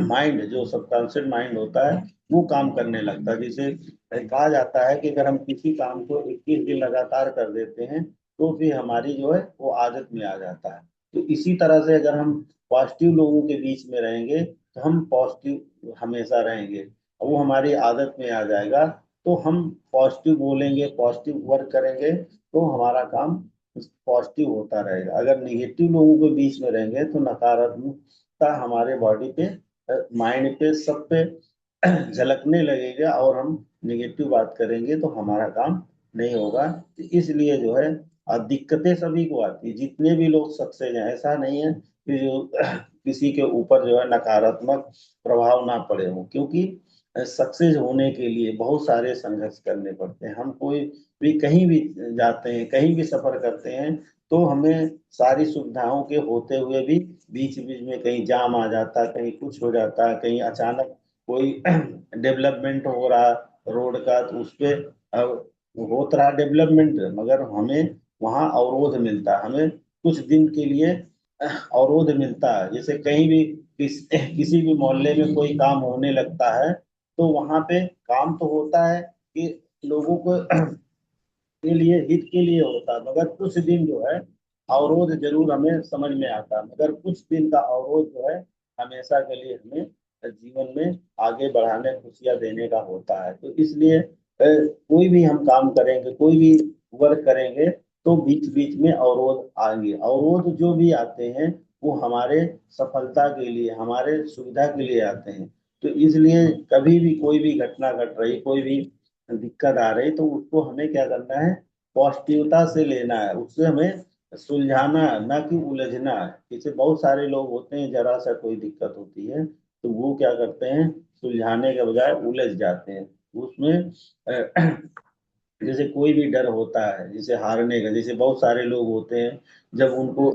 माइंड, जो सबकॉन्शियस माइंड होता है, वो काम करने लगता है। जैसे कहा जाता है कि अगर हम किसी काम को 21 दिन लगातार कर देते हैं तो फिर हमारी जो है वो आदत में आ जाता है। तो इसी तरह से अगर हम पॉजिटिव लोगों के बीच में रहेंगे तो हम पॉजिटिव हमेशा रहेंगे, और वो हमारी आदत में आ जाएगा। तो हम पॉजिटिव बोलेंगे, पॉजिटिव वर्क करेंगे, तो हमारा काम पॉजिटिव होता रहेगा। अगर निगेटिव लोगों के बीच में रहेंगे तो नकारात्मकता हमारे बॉडी पे, माइंड पे, सब पे झलकने लगेगा, और हम निगेटिव बात करेंगे तो हमारा काम नहीं होगा। तो इसलिए जो है दिक्कतें सभी को आती है, जितने भी लोग सक्सेस हैं, ऐसा नहीं है कि जो किसी के ऊपर जो है नकारात्मक प्रभाव ना पड़े हो, क्योंकि सक्सेस होने के लिए बहुत सारे संघर्ष करने पड़ते हैं। हम कोई भी कहीं भी जाते हैं, कहीं भी सफर करते हैं, तो हमें सारी सुविधाओं के होते हुए भी बीच बीच में कहीं जाम आ जाता है, कहीं कुछ हो जाता है, कहीं अचानक कोई डेवलपमेंट हो रहा रोड का, तो उस पे होता रहा डेवलपमेंट, मगर हमें वहाँ अवरोध मिलता है, हमें कुछ दिन के लिए अवरोध मिलता है। जैसे कहीं भी किसी भी मोहल्ले में कोई काम होने लगता है, तो वहां पे काम तो होता है कि लोगों को के लिए, हित के लिए होता है, मगर कुछ दिन जो है अवरोध जरूर हमें समझ में आता है, मगर कुछ दिन का अवरोध जो है हमेशा के लिए हमें जीवन में आगे बढ़ाने, खुशियां देने का होता है। तो इसलिए कोई भी हम काम करेंगे, कोई भी वर्क करेंगे, तो बीच बीच में अवरोध आएंगे। अवरोध जो भी आते हैं वो हमारे सफलता के लिए, हमारे सुविधा के लिए आते हैं। तो इसलिए कभी भी कोई भी घटना घट रही, कोई भी दिक्कत आ रही, तो उसको हमें क्या करना है, पॉजिटिवता से लेना है, उससे हमें सुलझाना है, ना कि उलझना है। जैसे बहुत सारे लोग होते हैं, जरा सा कोई दिक्कत होती है तो वो क्या करते हैं, सुलझाने के बजाय उलझ जाते हैं उसमें। जैसे कोई भी डर होता है, जैसे हारने का, जैसे बहुत सारे लोग होते हैं, जब उनको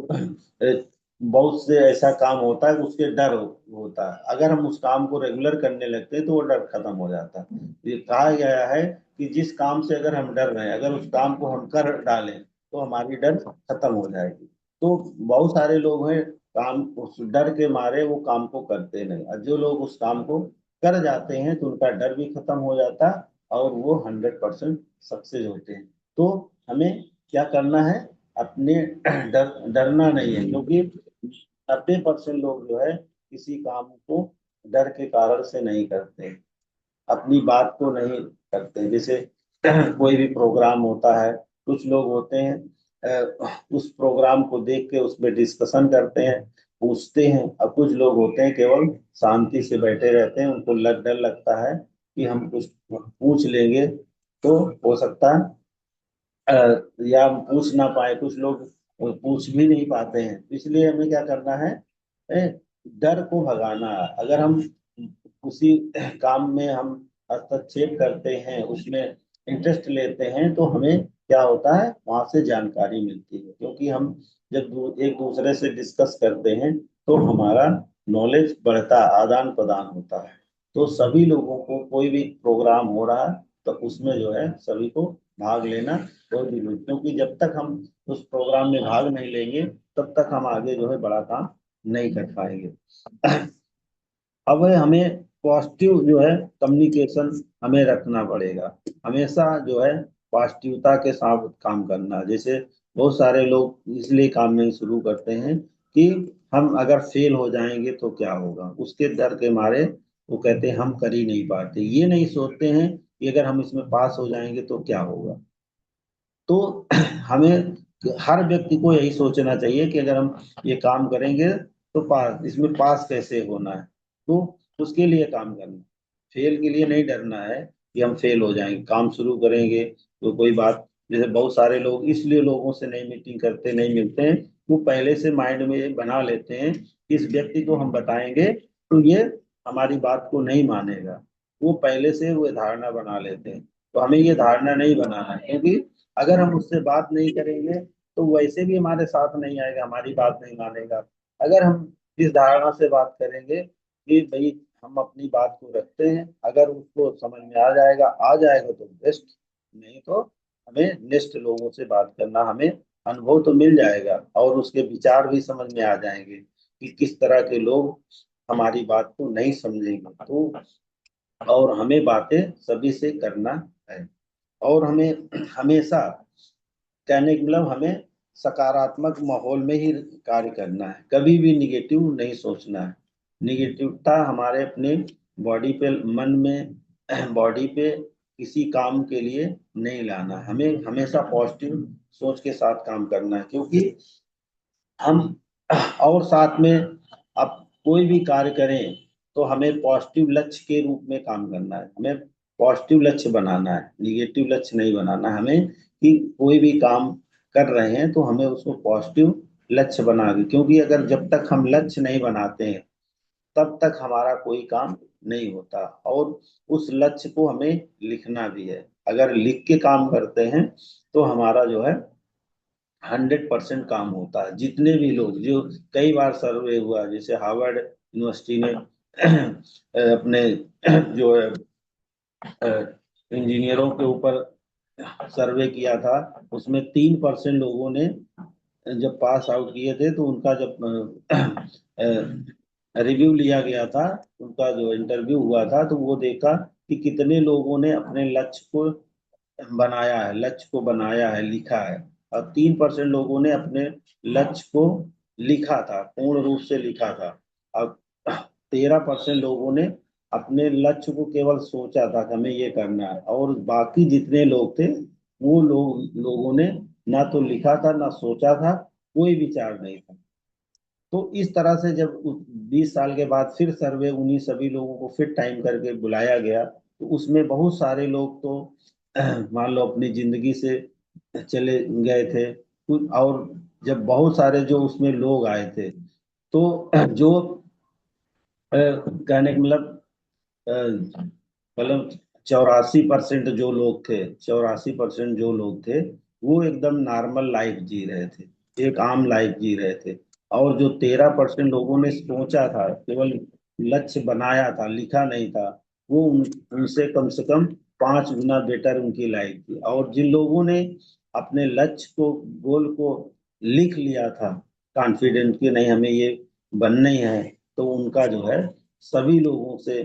बहुत से ऐसा काम होता है कि उसके डर होता है, अगर हम उस काम को रेगुलर करने लगते हैं तो वो डर खत्म हो जाता है। ये कहा गया है कि जिस काम से अगर हम डर रहे हैं, अगर उस काम को हम कर डालें तो हमारी डर खत्म हो जाएगी। तो बहुत सारे लोग हैं, काम उस डर के मारे वो काम को करते नहीं, और जो लोग उस काम को कर जाते हैं तो उनका डर भी खत्म हो जाता है, और वो 100% सक्सेस होते हैं। तो हमें क्या करना है, अपने डरना नहीं है, क्योंकि 90% लोग जो है किसी काम को डर के कारण से नहीं करते, अपनी बात को नहीं करते। जैसे कोई भी प्रोग्राम होता है, कुछ लोग होते हैं उस प्रोग्राम को देख के उसमें डिस्कशन करते हैं, पूछते हैं, और कुछ लोग होते हैं केवल शांति से बैठे रहते हैं, उनको डर लगता है कि हम कुछ पूछ लेंगे तो हो सकता है या हम पूछ ना पाए। कुछ लोग पूछ भी नहीं पाते हैं, इसलिए हमें क्या करना है, ए, डर को भगाना है। अगर हम उसी काम में हम हस्तक्षेप करते हैं, उसमें इंटरेस्ट लेते हैं, तो हमें क्या होता है, वहां से जानकारी मिलती है, क्योंकि हम जब एक दूसरे से डिस्कस करते हैं तो हमारा नॉलेज बढ़ता, आदान प्रदान होता है। तो सभी लोगों को, कोई भी प्रोग्राम हो रहा है तो उसमें जो है सभी को भाग लेना बहुत जरूरी, क्योंकि जब तक हम उस प्रोग्राम में भाग नहीं लेंगे तब तक हम आगे जो है बड़ा काम नहीं कर पाएंगे। अब हमें पॉजिटिव जो है कम्युनिकेशन हमें रखना पड़ेगा, हमेशा जो है पॉजिटिवता के साथ काम करना। जैसे बहुत सारे लोग इसलिए काम नहीं शुरू करते हैं कि हम अगर फेल हो जाएंगे तो क्या होगा, उसके डर के मारे वो कहते हैं हम कर ही नहीं पाते। ये नहीं सोचते हैं कि अगर हम इसमें पास हो जाएंगे तो क्या होगा। तो हमें हर व्यक्ति को यही सोचना चाहिए कि अगर हम ये काम करेंगे तो पास, इसमें पास कैसे होना है, तो उसके लिए काम करना। फेल के लिए नहीं डरना है कि हम फेल हो जाएंगे, काम शुरू करेंगे तो कोई बात। जैसे बहुत सारे लोग इसलिए लोगों से नहीं मीटिंग करते, नहीं मिलते हैं, वो पहले से माइंड में ये बना लेते हैं कि इस व्यक्ति को हम बताएंगे तो ये हमारी बात को नहीं मानेगा। वो पहले से वो धारणा बना लेते हैं। तो हमें ये धारणा नहीं बनाना है, क्योंकि अगर हम उससे बात नहीं करेंगे तो वैसे भी हमारे साथ नहीं आएगा, हमारी बात नहीं मानेगा। अगर हम इस धारणा से बात करेंगे कि भाई हम अपनी बात को रखते हैं, अगर उसको समझ में आ जाएगा तो बेस्ट, नहीं तो हमें नेक्स्ट लोगों से बात करना, हमें अनुभव तो मिल जाएगा और उसके विचार भी समझ में आ जाएंगे कि किस तरह के लोग हमारी बात को नहीं समझेंगे। तो और हमें बातें सभी से करना है, और हमें हमेशा, कहने का मतलब हमें सकारात्मक माहौल में ही कार्य करना है, कभी भी निगेटिव नहीं सोचना है। निगेटिवता हमारे अपने बॉडी पे, मन में बॉडी पे किसी काम के लिए नहीं लाना, हमें हमेशा पॉजिटिव सोच के साथ काम करना है। क्योंकि हम और साथ में अब कोई भी कार्य करें तो हमें पॉजिटिव लक्ष्य के रूप में काम करना है, हमें पॉजिटिव लक्ष्य बनाना है, निगेटिव लक्ष्य नहीं बनाना है हमें। कि कोई भी काम कर रहे हैं तो हमें उसको पॉजिटिव लक्ष्य बना के, क्योंकि अगर जब तक हम लक्ष्य नहीं बनाते हैं तब तक हमारा कोई काम नहीं होता। और उस लक्ष्य को हमें लिखना भी है, अगर लिख के काम करते हैं तो हमारा जो है 100% काम होता है। जितने भी लोग जो, कई बार सर्वे हुआ, जैसे हार्वर्ड यूनिवर्सिटी ने अपने जो है इंजीनियरों के ऊपर सर्वे किया था, उसमें 3% लोगों ने जब पास आउट किए थे तो उनका जब रिव्यू लिया गया था, उनका जो इंटरव्यू हुआ था, तो वो देखा कि कितने लोगों ने अपने लक्ष्य को बनाया है, लक्ष्य को बनाया है, लिखा है। और 3% लोगों ने अपने लक्ष्य को लिखा था, पूर्ण रूप से लिखा था। और 13% लोगों ने अपने लक्ष्य को केवल सोचा था कि हमें ये करना है, और बाकी जितने लोग थे वो लोगों ने ना तो लिखा था ना सोचा था, कोई विचार नहीं था। तो इस तरह से जब 20 साल के बाद फिर सर्वे, उन्हीं सभी लोगों को फिर टाइम करके बुलाया गया, तो उसमें बहुत सारे लोग तो मान लो अपनी जिंदगी से चले गए थे और जब बहुत सारे जो उसमें लोग आए थे, तो जो कहने का मतलब 84% जो लोग थे, 84% जो लोग थे वो एकदम नॉर्मल लाइफ जी रहे थे, एक आम लाइफ जी रहे थे। और जो 13% लोगों ने सोचा था, केवल लक्ष्य बनाया था, लिखा नहीं था, वो उनसे कम से कम 5 गुना बेटर उनकी लाइफ थी। और जिन लोगों ने अपने लक्ष्य को, गोल को लिख लिया था कॉन्फिडेंट कि नहीं हमें ये बनना ही है, तो उनका जो है सभी लोगों से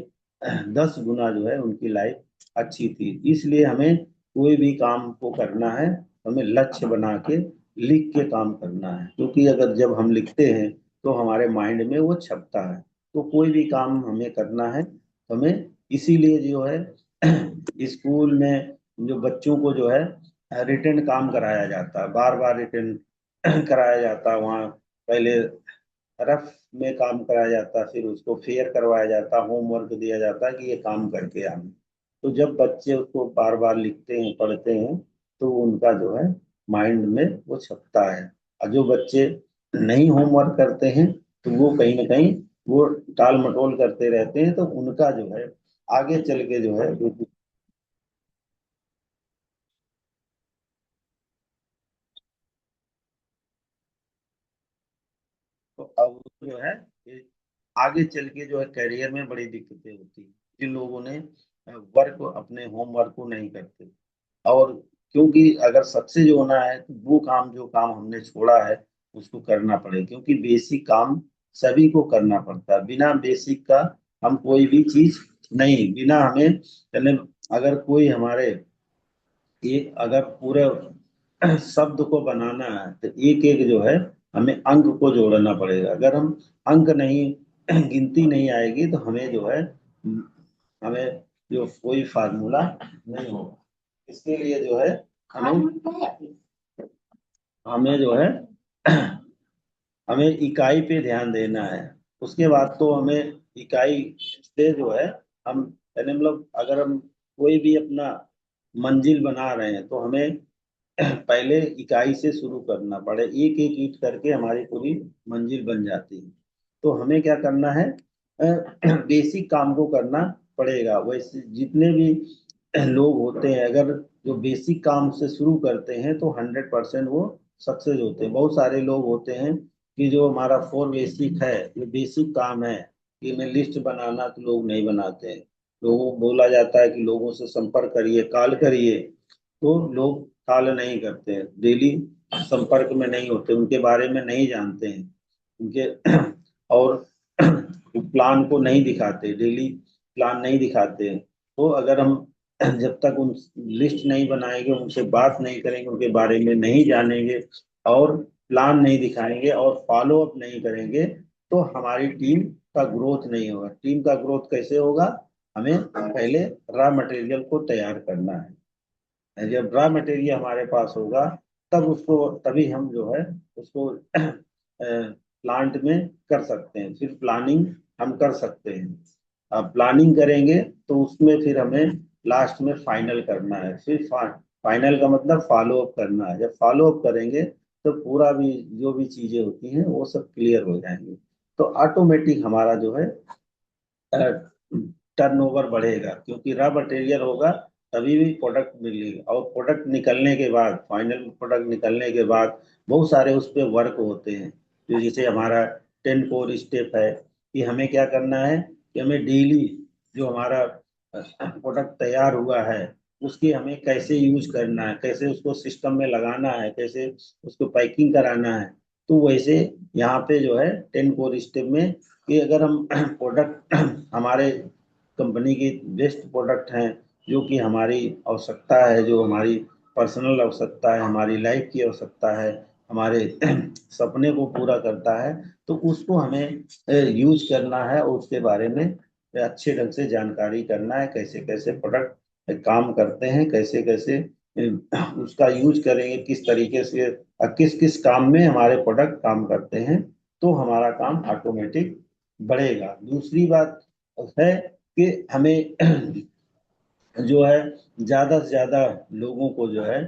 10 गुना जो है उनकी लाइफ अच्छी थी। इसलिए हमें कोई भी काम को करना है, हमें लक्ष्य बना के लिख के काम करना है, क्योंकि अगर जब हम लिखते हैं तो हमारे माइंड में वो छपता है। तो कोई भी काम हमें करना है, हमें इसीलिए जो है स्कूल में जो बच्चों को जो है रिटन काम कराया जाता है, बार बार रिटन कराया जाता है। वहाँ पहले रफ में काम कराया जाता है, फिर उसको फेयर करवाया जाता है, होमवर्क दिया जाता है कि ये काम करके आना। तो जब बच्चे उसको बार बार लिखते हैं, पढ़ते हैं, तो उनका जो है माइंड में वो छपता है। और जो बच्चे नहीं होमवर्क करते हैं तो वो कहीं ना कहीं वो टाल मटोल करते रहते हैं, तो उनका जो है आगे चल के जो है तो अब जो है ये आगे चल के जो है करियर में बड़ी दिक्कतें होती हैं जिन लोगों ने वर्क, अपने होमवर्क को नहीं करते। और क्योंकि अगर सक्सेस होना है तो वो काम जो काम हमने छोड़ा है उसको करना पड़ेगा, क्योंकि बेसिक काम सभी को करना पड़ता है। बिना बेसिक का हम कोई भी चीज नहीं, बिना हमें यानी अगर कोई हमारे एक अगर पूरे शब्द को बनाना है तो एक एक जो है हमें अंक को जोड़ना पड़ेगा। अगर हम अंक नहीं गिनती नहीं आएगी तो हमें जो है हमें जो कोई फार्मूला नहीं होगा। इसके लिए जो है हमें हमें जो है हमें इकाई पे ध्यान देना है। उसके बाद तो हमें इकाई से जो है हम यानी मतलब अगर हम कोई भी अपना मंजिल बना रहे हैं तो हमें पहले इकाई से शुरू करना पड़े, एक एक ईंट करके हमारी पूरी मंजिल बन जाती है। तो हमें क्या करना है, बेसिक काम को करना पड़ेगा। वैसे जितने भी लोग होते हैं अगर जो बेसिक काम से शुरू करते हैं तो 100% वो सक्सेस होते हैं। बहुत सारे लोग होते हैं कि जो हमारा फोर बेसिक है, जो बेसिक काम है कि मैं लिस्ट बनाना, तो लोग नहीं बनाते हैं। लोगों को बोला जाता है कि लोगों से संपर्क करिए, कॉल करिए, तो लोग कॉल नहीं करते हैं, डेली संपर्क में नहीं होते, उनके बारे में नहीं जानते हैं उनके और प्लान को नहीं दिखाते, डेली प्लान नहीं दिखाते हैं। तो अगर हम जब तक उन लिस्ट नहीं बनाएंगे, उनसे बात नहीं करेंगे, उनके बारे में नहीं जानेंगे और प्लान नहीं दिखाएंगे और फॉलो अप नहीं करेंगे, तो हमारी टीम का ग्रोथ नहीं होगा। टीम का ग्रोथ कैसे होगा, हमें पहले रॉ मटेरियल को तैयार करना है। जब रॉ मटेरियल हमारे पास होगा तब उसको तभी हम जो है उसको प्लांट में कर सकते हैं, फिर प्लानिंग हम कर सकते हैं। अब प्लानिंग करेंगे तो उसमें फिर हमें लास्ट में फाइनल करना है। फिर फाइनल का मतलब फॉलो अप करना है। जब फॉलो अप करेंगे तो पूरा भी जो भी चीजें होती हैं वो सब क्लियर हो जाएंगी। तो ऑटोमेटिक हमारा जो है टर्नओवर बढ़ेगा, क्योंकि रॉ मटेरियल होगा तभी भी प्रोडक्ट मिलेगा। और प्रोडक्ट निकलने के बाद, फाइनल प्रोडक्ट निकलने के बाद बहुत सारे उस पर वर्क होते हैं। जो जैसे हमारा 10 कोर स्टेप है कि हमें क्या करना है कि हमें डेली जो हमारा प्रोडक्ट तैयार हुआ है उसकी हमें कैसे यूज करना है, कैसे उसको सिस्टम में लगाना है, कैसे उसको पैकिंग कराना है। तो वैसे यहाँ पे जो है 10 कोर स्टेप में कि अगर हम प्रोडक्ट हमारे कंपनी की बेस्ट प्रोडक्ट हैं, जो कि हमारी आवश्यकता है, जो हमारी पर्सनल आवश्यकता है, हमारी लाइफ की आवश्यकता है, हमारे सपने को पूरा करता है, तो उसको हमें यूज करना है और उसके बारे में अच्छे ढंग से जानकारी करना है, कैसे कैसे प्रोडक्ट काम करते हैं, कैसे कैसे उसका यूज करेंगे, किस तरीके से किस किस काम में हमारे प्रोडक्ट काम करते हैं, तो हमारा काम ऑटोमेटिक बढ़ेगा। दूसरी बात है कि हमें जो है ज्यादा से ज्यादा लोगों को जो है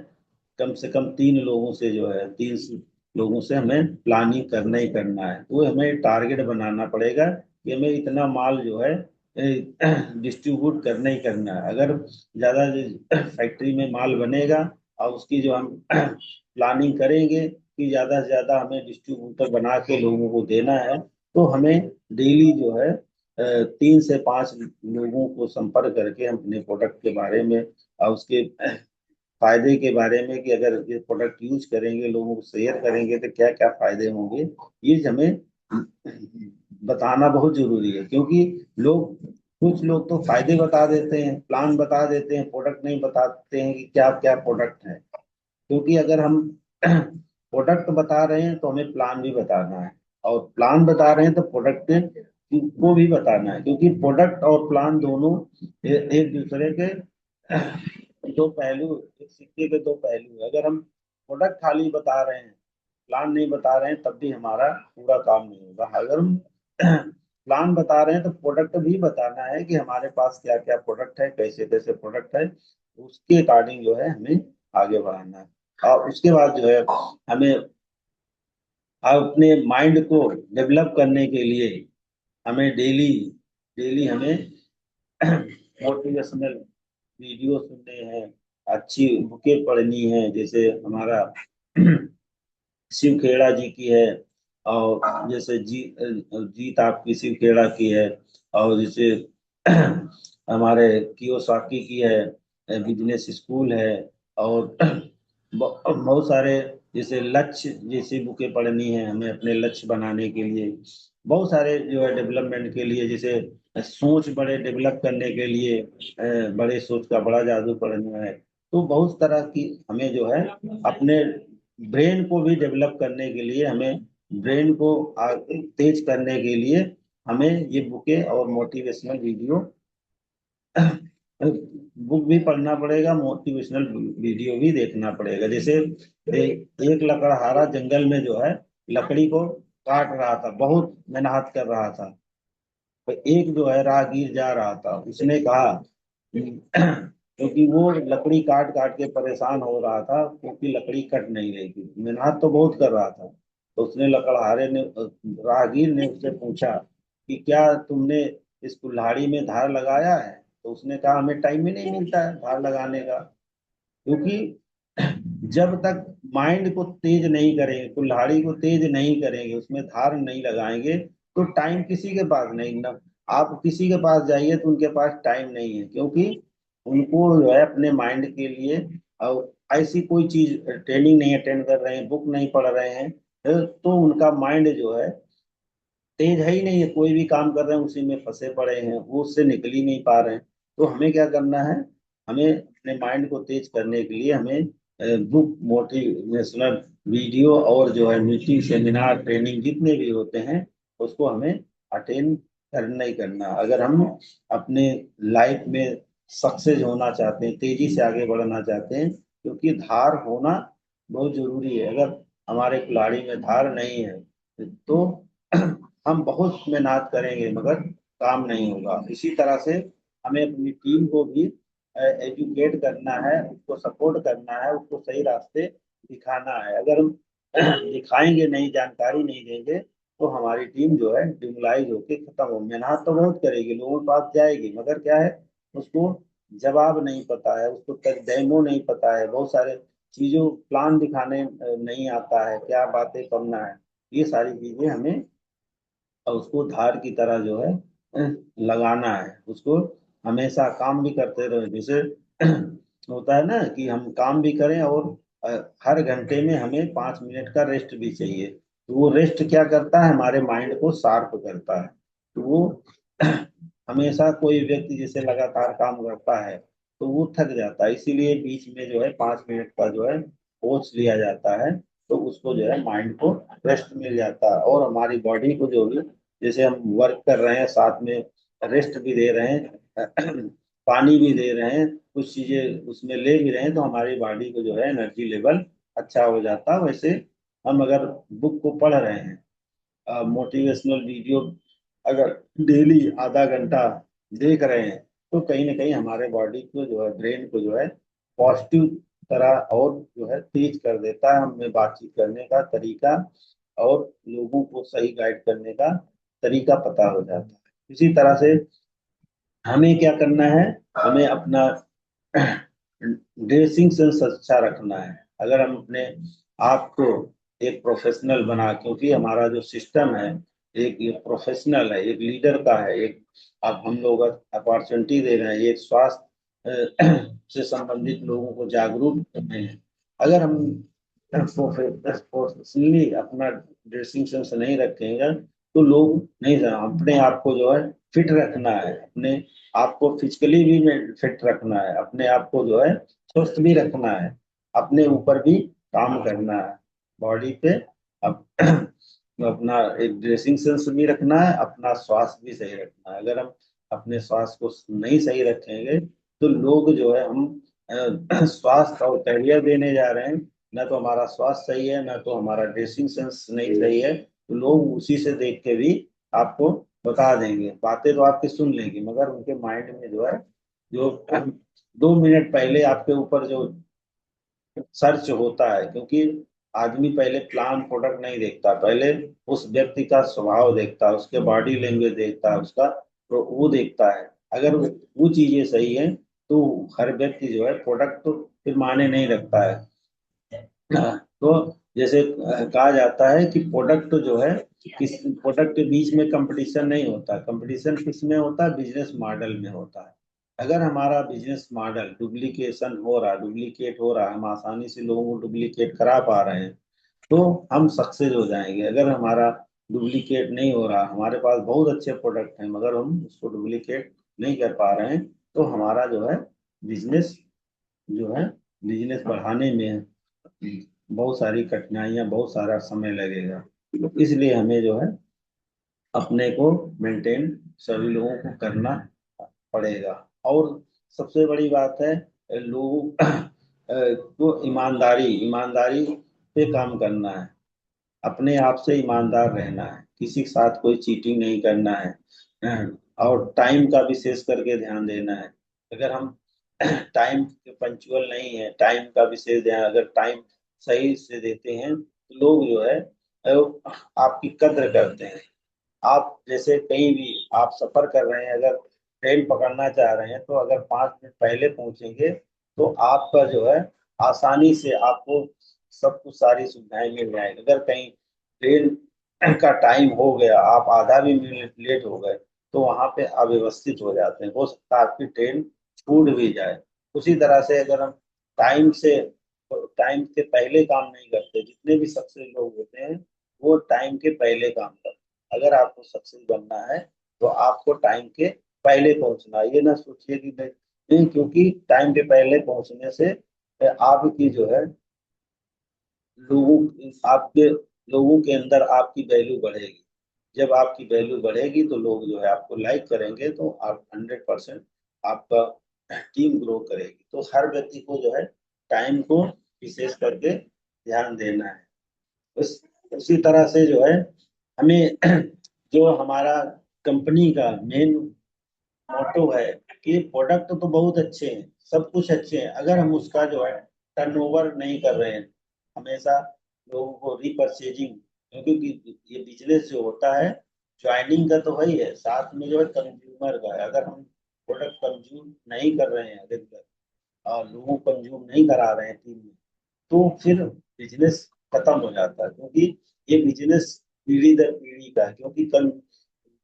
कम से कम 3 लोगों से जो है 3 लोगों से हमें प्लानिंग करना ही करना है। तो हमें टारगेट बनाना पड़ेगा कि हमें इतना माल जो है डिस्ट्रीब्यूट करना ही करना है। अगर ज्यादा फैक्ट्री में माल बनेगा और उसकी जो हम प्लानिंग करेंगे कि ज्यादा से ज्यादा हमें डिस्ट्रीब्यूटर बना के लोगों को देना है, तो हमें डेली जो है 3 से 5 लोगों को संपर्क करके हम अपने प्रोडक्ट के बारे में और उसके फायदे के बारे में कि अगर ये प्रोडक्ट यूज करेंगे, लोगों को शेयर करेंगे तो क्या क्या फायदे होंगे, ये हमें बताना बहुत जरूरी है। क्योंकि लोग कुछ लोग तो फायदे बता देते हैं, प्लान बता देते हैं, प्रोडक्ट नहीं बताते हैं कि क्या क्या प्रोडक्ट है। क्योंकि अगर हम प्रोडक्ट बता रहे हैं तो हमें प्लान भी बताना है, और प्लान बता रहे हैं तो प्रोडक्ट को भी बताना है, क्योंकि प्रोडक्ट और प्लान दोनों एक दूसरे के दो पहलू, एक सिक्के के दो पहलू है। अगर हम प्रोडक्ट खाली बता रहे हैं, प्लान नहीं बता रहे हैं, तब भी हमारा पूरा काम नहीं होगा। अगर हम प्लान बता रहे हैं तो प्रोडक्ट भी बताना है कि हमारे पास क्या क्या प्रोडक्ट है, कैसे कैसे प्रोडक्ट है, उसके अकॉर्डिंग जो है हमें आगे बढ़ाना है। और उसके बाद जो है हमें अपने माइंड को डेवलप करने के लिए हमें डेली डेली हमें मोटिवेशनल वीडियो सुनने हैं, अच्छी बुकें पढ़नी है। जैसे हमारा शिव खेड़ा जी की है, और जैसे जीत आपकी शिव खेड़ा की है, और जैसे हमारे कियोसाकी की है, बिजनेस स्कूल है, और बहुत सारे जैसे लक्ष्य जैसी बुकें पढ़नी है हमें अपने लक्ष्य बनाने के लिए, बहुत सारे जो है डेवलपमेंट के लिए, जैसे सोच बड़े डेवलप करने के लिए बड़े सोच का बड़ा जादू पढ़ना है। तो बहुत तरह की हमें जो है अपने ब्रेन को भी डेवलप करने के लिए, हमें ब्रेन को तेज करने के लिए हमें ये बुकें और मोटिवेशनल वीडियो बुक भी पढ़ना पड़ेगा, मोटिवेशनल वीडियो भी देखना पड़ेगा। जैसे एक लकड़हारा जंगल में जो है लकड़ी को काट रहा था, बहुत मेहनत कर रहा था। तो एक जो है राहगीर जा रहा था, उसने कहा क्योंकि वो लकड़ी काट काट के परेशान हो रहा था, क्योंकि लकड़ी कट नहीं रही थी, मेहनत तो बहुत कर रहा था। तो उसने लकड़हारे ने राहगीर ने उससे पूछा कि क्या तुमने इस कुल्हाड़ी में धार लगाया है? तो उसने कहा हमें टाइम ही नहीं मिलता है धार लगाने का, क्योंकि जब तक माइंड को तेज नहीं करेंगे, कुल्हाड़ी को तेज नहीं करेंगे, उसमें धार नहीं लगाएंगे, तो टाइम किसी के पास नहीं ना। आप किसी के पास जाइए तो उनके पास टाइम नहीं है, क्योंकि उनको जो है अपने माइंड के लिए और ऐसी कोई चीज ट्रेनिंग नहीं अटेंड कर रहे हैं, बुक नहीं पढ़ रहे हैं, तो उनका माइंड जो है तेज है ही नहीं है। कोई भी काम कर रहे हैं उसी में फंसे पड़े हैं, वो उससे निकल ही नहीं पा रहे हैं। तो हमें क्या करना है, हमें अपने माइंड को तेज करने के लिए हमें बुक, मोटिवेशनल वीडियो और जो है मीटिंग, सेमिनार, ट्रेनिंग जितने भी होते हैं उसको हमें अटेंड करना ही करना। अगर हम अपने लाइफ में सक्सेस होना चाहते हैं, तेजी से आगे बढ़ना चाहते हैं, क्योंकि धार होना बहुत जरूरी है। अगर हमारे कुल्हाड़ी में धार नहीं है तो हम बहुत मेहनत करेंगे मगर काम नहीं होगा। इसी तरह से हमें अपनी टीम को भी एजुकेट करना है, उसको सपोर्ट करना है, उसको सही रास्ते दिखाना है। अगर हम दिखाएंगे नहीं, जानकारी नहीं देंगे, तो हमारी टीम जो है डिमोलाइज होके खत्म हो। मेहनत तो बहुत करेगी, लोगों के पास जाएगी, मगर क्या है, उसको जवाब नहीं पता है, उसको डेमो नहीं पता है, बहुत सारे चीजों प्लान दिखाने नहीं आता है, क्या बातें करना है, ये सारी चीजें हमें और उसको धार की तरह जो है लगाना है। उसको हमेशा काम भी करते रहे, जैसे होता है ना कि हम काम भी करें और अ, हर घंटे में हमें 5 मिनट का रेस्ट भी चाहिए। तो वो रेस्ट क्या करता है, हमारे माइंड को शार्प करता है। तो वो हमेशा कोई व्यक्ति जैसे लगातार काम करता है तो वो थक जाता है, इसीलिए बीच में जो है 5 मिनट का जो है कोर्स लिया जाता है। तो उसको जो है माइंड को रेस्ट मिल जाता है, और हमारी बॉडी को जो भी, जैसे हम वर्क कर रहे हैं साथ में रेस्ट भी दे रहे हैं पानी भी दे रहे हैं, कुछ चीजें उसमें ले भी रहे हैं, तो हमारी बॉडी को जो है एनर्जी लेवल अच्छा हो जाता है। वैसे हम अगर बुक को पढ़ रहे हैं, मोटिवेशनल वीडियो अगर डेली आधा घंटा देख रहे हैं, तो कहीं ना कहीं हमारे बॉडी को जो है, ब्रेन को जो है पॉजिटिव तरह और जो है तेज कर देता है, हमें बातचीत करने का तरीका और लोगों को सही गाइड करने का तरीका पता हो जाता है। इसी तरह से हमें क्या करना है, हमें अपना ड्रेसिंग सेंस अच्छा रखना है। अगर हम अपने आप को एक प्रोफेशनल बना, क्योंकि हमारा जो सिस्टम है एक ये प्रोफेशनल है, एक लीडर का है, एक अब हम लोग अपॉर्चुनिटी दे रहे हैं, एक स्वास्थ्य से संबंधित लोगों को जागरूक कर रहे हैं। अगर हम प्रोफेशनली अपना ड्रेसिंग सेंस नहीं रखेंगे तो लोग नहीं जाना। अपने आप को जो है फिट रखना है, अपने आपको फिजिकली भी फिट रखना है, अपने आप को जो है स्वस्थ भी रखना है, अपने ऊपर भी काम करना है, बॉडी पे अप, अपना एक ड्रेसिंग सेंस भी रखना है, अपना स्वास्थ्य भी सही रखना है। अगर हम अपने स्वास्थ्य को नहीं सही रखेंगे तो लोग जो है, हम स्वास्थ्य और करियर देने जा रहे हैं, ना तो हमारा स्वास्थ्य सही है, ना तो हमारा ड्रेसिंग सेंस नहीं सही है, तो लोग उसी से देख के भी आपको बता देंगे। बातें तो आपकी सुन लेंगे, मगर उनके माइंड में जो है, जो 2 मिनट पहले आपके ऊपर जो सर्च होता है, क्योंकि आदमी पहले प्लान प्रोडक्ट नहीं देखता, पहले उस व्यक्ति का स्वभाव देखता है, उसके बॉडी लैंग्वेज देखता है, उसका तो वो देखता है। अगर वो चीजें सही है तो हर व्यक्ति जो है प्रोडक्ट तो फिर माने नहीं रखता है। तो जैसे कहा जाता है कि प्रोडक्ट जो है, किस प्रोडक्ट के बीच में कंपटीशन नहीं होता, कंपटीशन किस में होता है, बिजनेस मॉडल में होता है। अगर हमारा बिजनेस मॉडल डुप्लीकेट हो रहा है, हम आसानी से लोगों को डुप्लीकेट करा पा रहे हैं, तो हम सक्सेस हो जाएंगे। अगर हमारा डुप्लीकेट नहीं हो रहा, हमारे पास बहुत अच्छे प्रोडक्ट हैं मगर हम उसको डुप्लीकेट नहीं कर पा रहे हैं, तो हमारा जो है बिजनेस जो है बिजनेस बढ़ाने में बहुत सारी कठिनाइयां, बहुत सारा समय लगेगा। इसलिए हमें जो है अपने को मेंटेन सभी लोगों को करना पड़ेगा। और सबसे बड़ी बात है, लोगों को ईमानदारी ईमानदारी पे काम करना है, अपने आप से ईमानदार रहना है, किसी के साथ कोई चीटिंग नहीं करना है। और टाइम का विशेष करके ध्यान देना है। अगर हम टाइम के पंचुअल नहीं है, टाइम का विशेष ध्यान, अगर टाइम सही से देते हैं तो लोग जो है आपकी कद्र करते हैं। आप जैसे कहीं भी आप सफर कर रहे हैं, अगर ट्रेन पकड़ना चाह रहे हैं, तो अगर 5 मिनट पहले पहुंचेंगे तो आपका जो है आसानी से आपको सब कुछ सारी सुविधाएं मिल जाएगी। अगर कहीं ट्रेन का टाइम हो गया, आप आधा भी मिनट लेट हो गए, तो वहां पे अव्यवस्थित हो जाते हैं, हो सकता है आपकी ट्रेन छूट भी जाए। उसी तरह से अगर हम टाइम से टाइम के पहले काम नहीं करते, जितने भी सक्सेस लोग होते हैं वो टाइम के पहले काम करते हैं। अगर आपको सक्सेस बनना है तो आपको टाइम के पहले पहुंचना है। ये ना सोचिए कि नहीं, क्योंकि टाइम के पहले पहुंचने से आपकी जो है आपके लोगों के अंदर आपकी वैल्यू बढ़ेगी। जब आपकी वैल्यू बढ़ेगी तो लोग जो है आपको लाइक करेंगे, तो आप 100% आपका टीम ग्रो करेगी। तो हर व्यक्ति को जो है टाइम को विशेष करके ध्यान देना है। उस उसी तरह से जो है हमें जो हमारा कंपनी का मेन मोटो है कि प्रोडक्ट तो बहुत अच्छे हैं, सब कुछ अच्छे हैं, अगर हम उसका जो है टर्नओवर नहीं कर रहे हैं, हमेशा लोगों को रिपर्चेजिंग, क्योंकि ये बिजनेस जो होता है ज्वाइनिंग का तो वही है, साथ में जो है कंज्यूमर का है। अगर हम प्रोडक्ट कंज्यूम नहीं कर रहे हैं रेगुलर और लोगों को कंज्यूम नहीं करा रहे हैं टीम में, तो फिर बिजनेस खत्म हो जाता है। क्योंकि ये बिजनेस पीढ़ी दर पीढ़ी का है, क्योंकि कल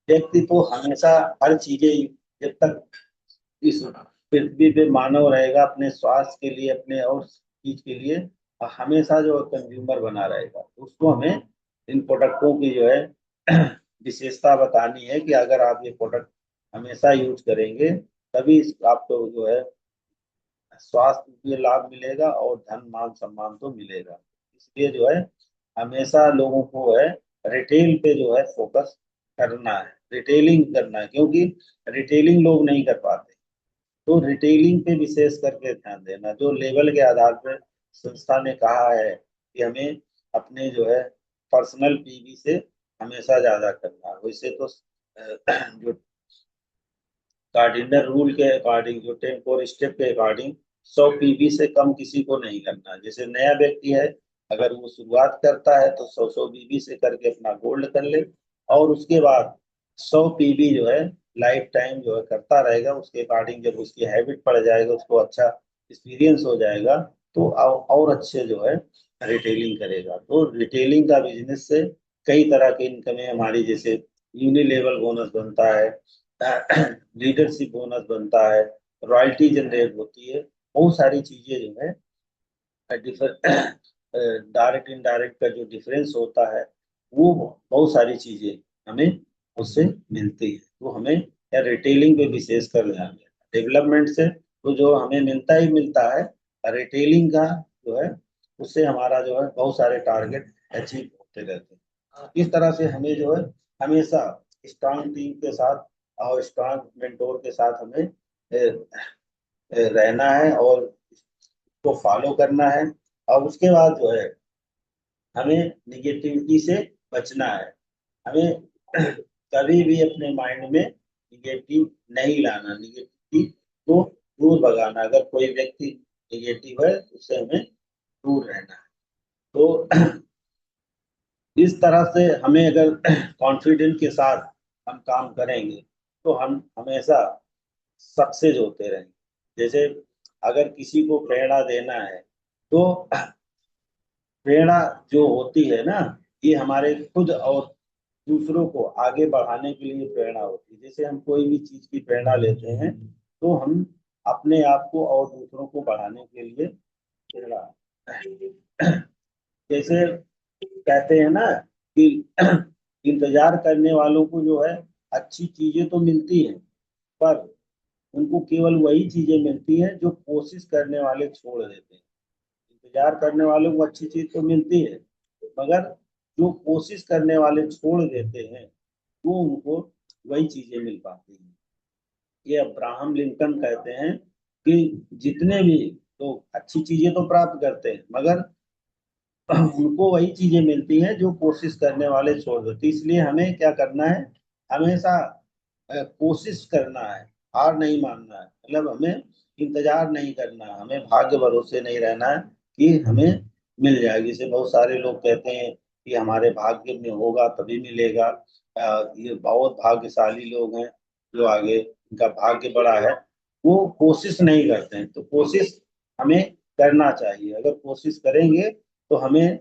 व्यक्ति तो हमेशा हर चीजें, जब तक इस पृथ्वी पे मानव रहेगा, अपने स्वास्थ्य के लिए, अपने और चीज के लिए हमेशा जो कंज्यूमर बना रहेगा, उसको हमें इन प्रोडक्टों की जो है विशेषता बतानी है कि अगर आप ये प्रोडक्ट हमेशा यूज करेंगे तभी आपको जो है स्वास्थ्य के लाभ मिलेगा और धन मान सम्मान तो मिलेगा। इसलिए जो है हमेशा लोगों को है रिटेल पे जो है फोकस करना है, रिटेलिंग करना है, क्योंकि रिटेलिंग लोग नहीं कर पाते। तो रिटेलिंग पे विशेष करके ध्यान देना, जो लेवल के आधार पर संस्था ने कहा है कि हमें अपने जो है पर्सनल पीवी से हमेशा ज्यादा करना है। वैसे तो जो कार्डिनल रूल के अकॉर्डिंग, जो 10 4 स्टेप के अकॉर्डिंग 100 पीवी से कम किसी को नहीं करना। जैसे नया व्यक्ति है, अगर वो शुरुआत करता है तो 100 पीवी से करके अपना गोल्ड कर ले, और उसके बाद 100 पीवी जो है लाइफ टाइम जो है करता रहेगा। उसके अकॉर्डिंग जब उसकी हैबिट पड़ जाएगा, उसको अच्छा एक्सपीरियंस हो जाएगा, तो और अच्छे जो है रिटेलिंग करेगा। तो रिटेलिंग का बिजनेस से कई तरह की इनकमें हमारी, जैसे यूनिलेवल बोनस बनता है, लीडरशिप बोनस बनता है, रॉयल्टी जनरेट होती है, बहुत सारी चीजें जो है डायरेक्ट इनडायरेक्ट का जो डिफरेंस होता है, वो बहुत सारी चीजें हमें उससे मिलती है। तो हमें या रिटेलिंग पे विशेष कर ध्यान देना, डेवलपमेंट से तो जो हमें मिलता ही मिलता है, रिटेलिंग का जो है उससे हमारा जो है बहुत सारे टारगेट अचीव होते रहते हैं। इस तरह से हमें जो है हमेशा स्ट्रांग टीम के साथ और स्ट्रांग मेंटोर के साथ हमें रहना है और इसको फॉलो करना है। और उसके बाद जो है हमें निगेटिविटी से बचना है। हमें कभी भी अपने माइंड में निगेटिव नहीं लाना, निगेटिविटी को दूर भगाना। अगर कोई व्यक्ति निगेटिव है तो उससे हमें दूर रहना है। तो इस तरह से हमें अगर कॉन्फिडेंट के साथ हम काम करेंगे तो हम हमेशा सक्सेस होते रहेंगे। जैसे अगर किसी को प्रेरणा देना है, तो प्रेरणा जो होती है ना, ये हमारे खुद और दूसरों को आगे बढ़ाने के लिए प्रेरणा होती है। जैसे हम कोई भी चीज की प्रेरणा लेते हैं तो हम अपने आप को और दूसरों को बढ़ाने के लिए प्रेरणा। जैसे कहते हैं ना कि इंतजार करने वालों को जो है अच्छी चीजें तो मिलती हैं, पर उनको केवल वही चीजें मिलती हैं जो कोशिश करने वाले छोड़ देते हैं। इंतजार करने वालों को अच्छी चीज तो मिलती है, मगर जो कोशिश करने वाले छोड़ देते हैं वो उनको वही चीजें मिल पाती हैं। ये अब्राहम लिंकन कहते हैं कि जितने भी लोग अच्छी चीजें तो प्राप्त करते हैं, मगर उनको वही चीजें मिलती हैं जो कोशिश करने वाले छोड़ देते। इसलिए हमें क्या करना है, हमेशा कोशिश करना है, हार नहीं मानना है। मतलब हमें इंतजार नहीं करना है, हमें भाग्य भरोसे नहीं रहना है कि हमें मिल जाएगी। जैसे बहुत सारे लोग कहते हैं कि हमारे भाग्य में होगा तभी मिलेगा। ये बहुत भाग्यशाली लोग हैं जो आगे इनका भाग्य बड़ा है, वो कोशिश नहीं करते हैं। तो कोशिश हमें करना चाहिए। अगर कोशिश करेंगे तो हमें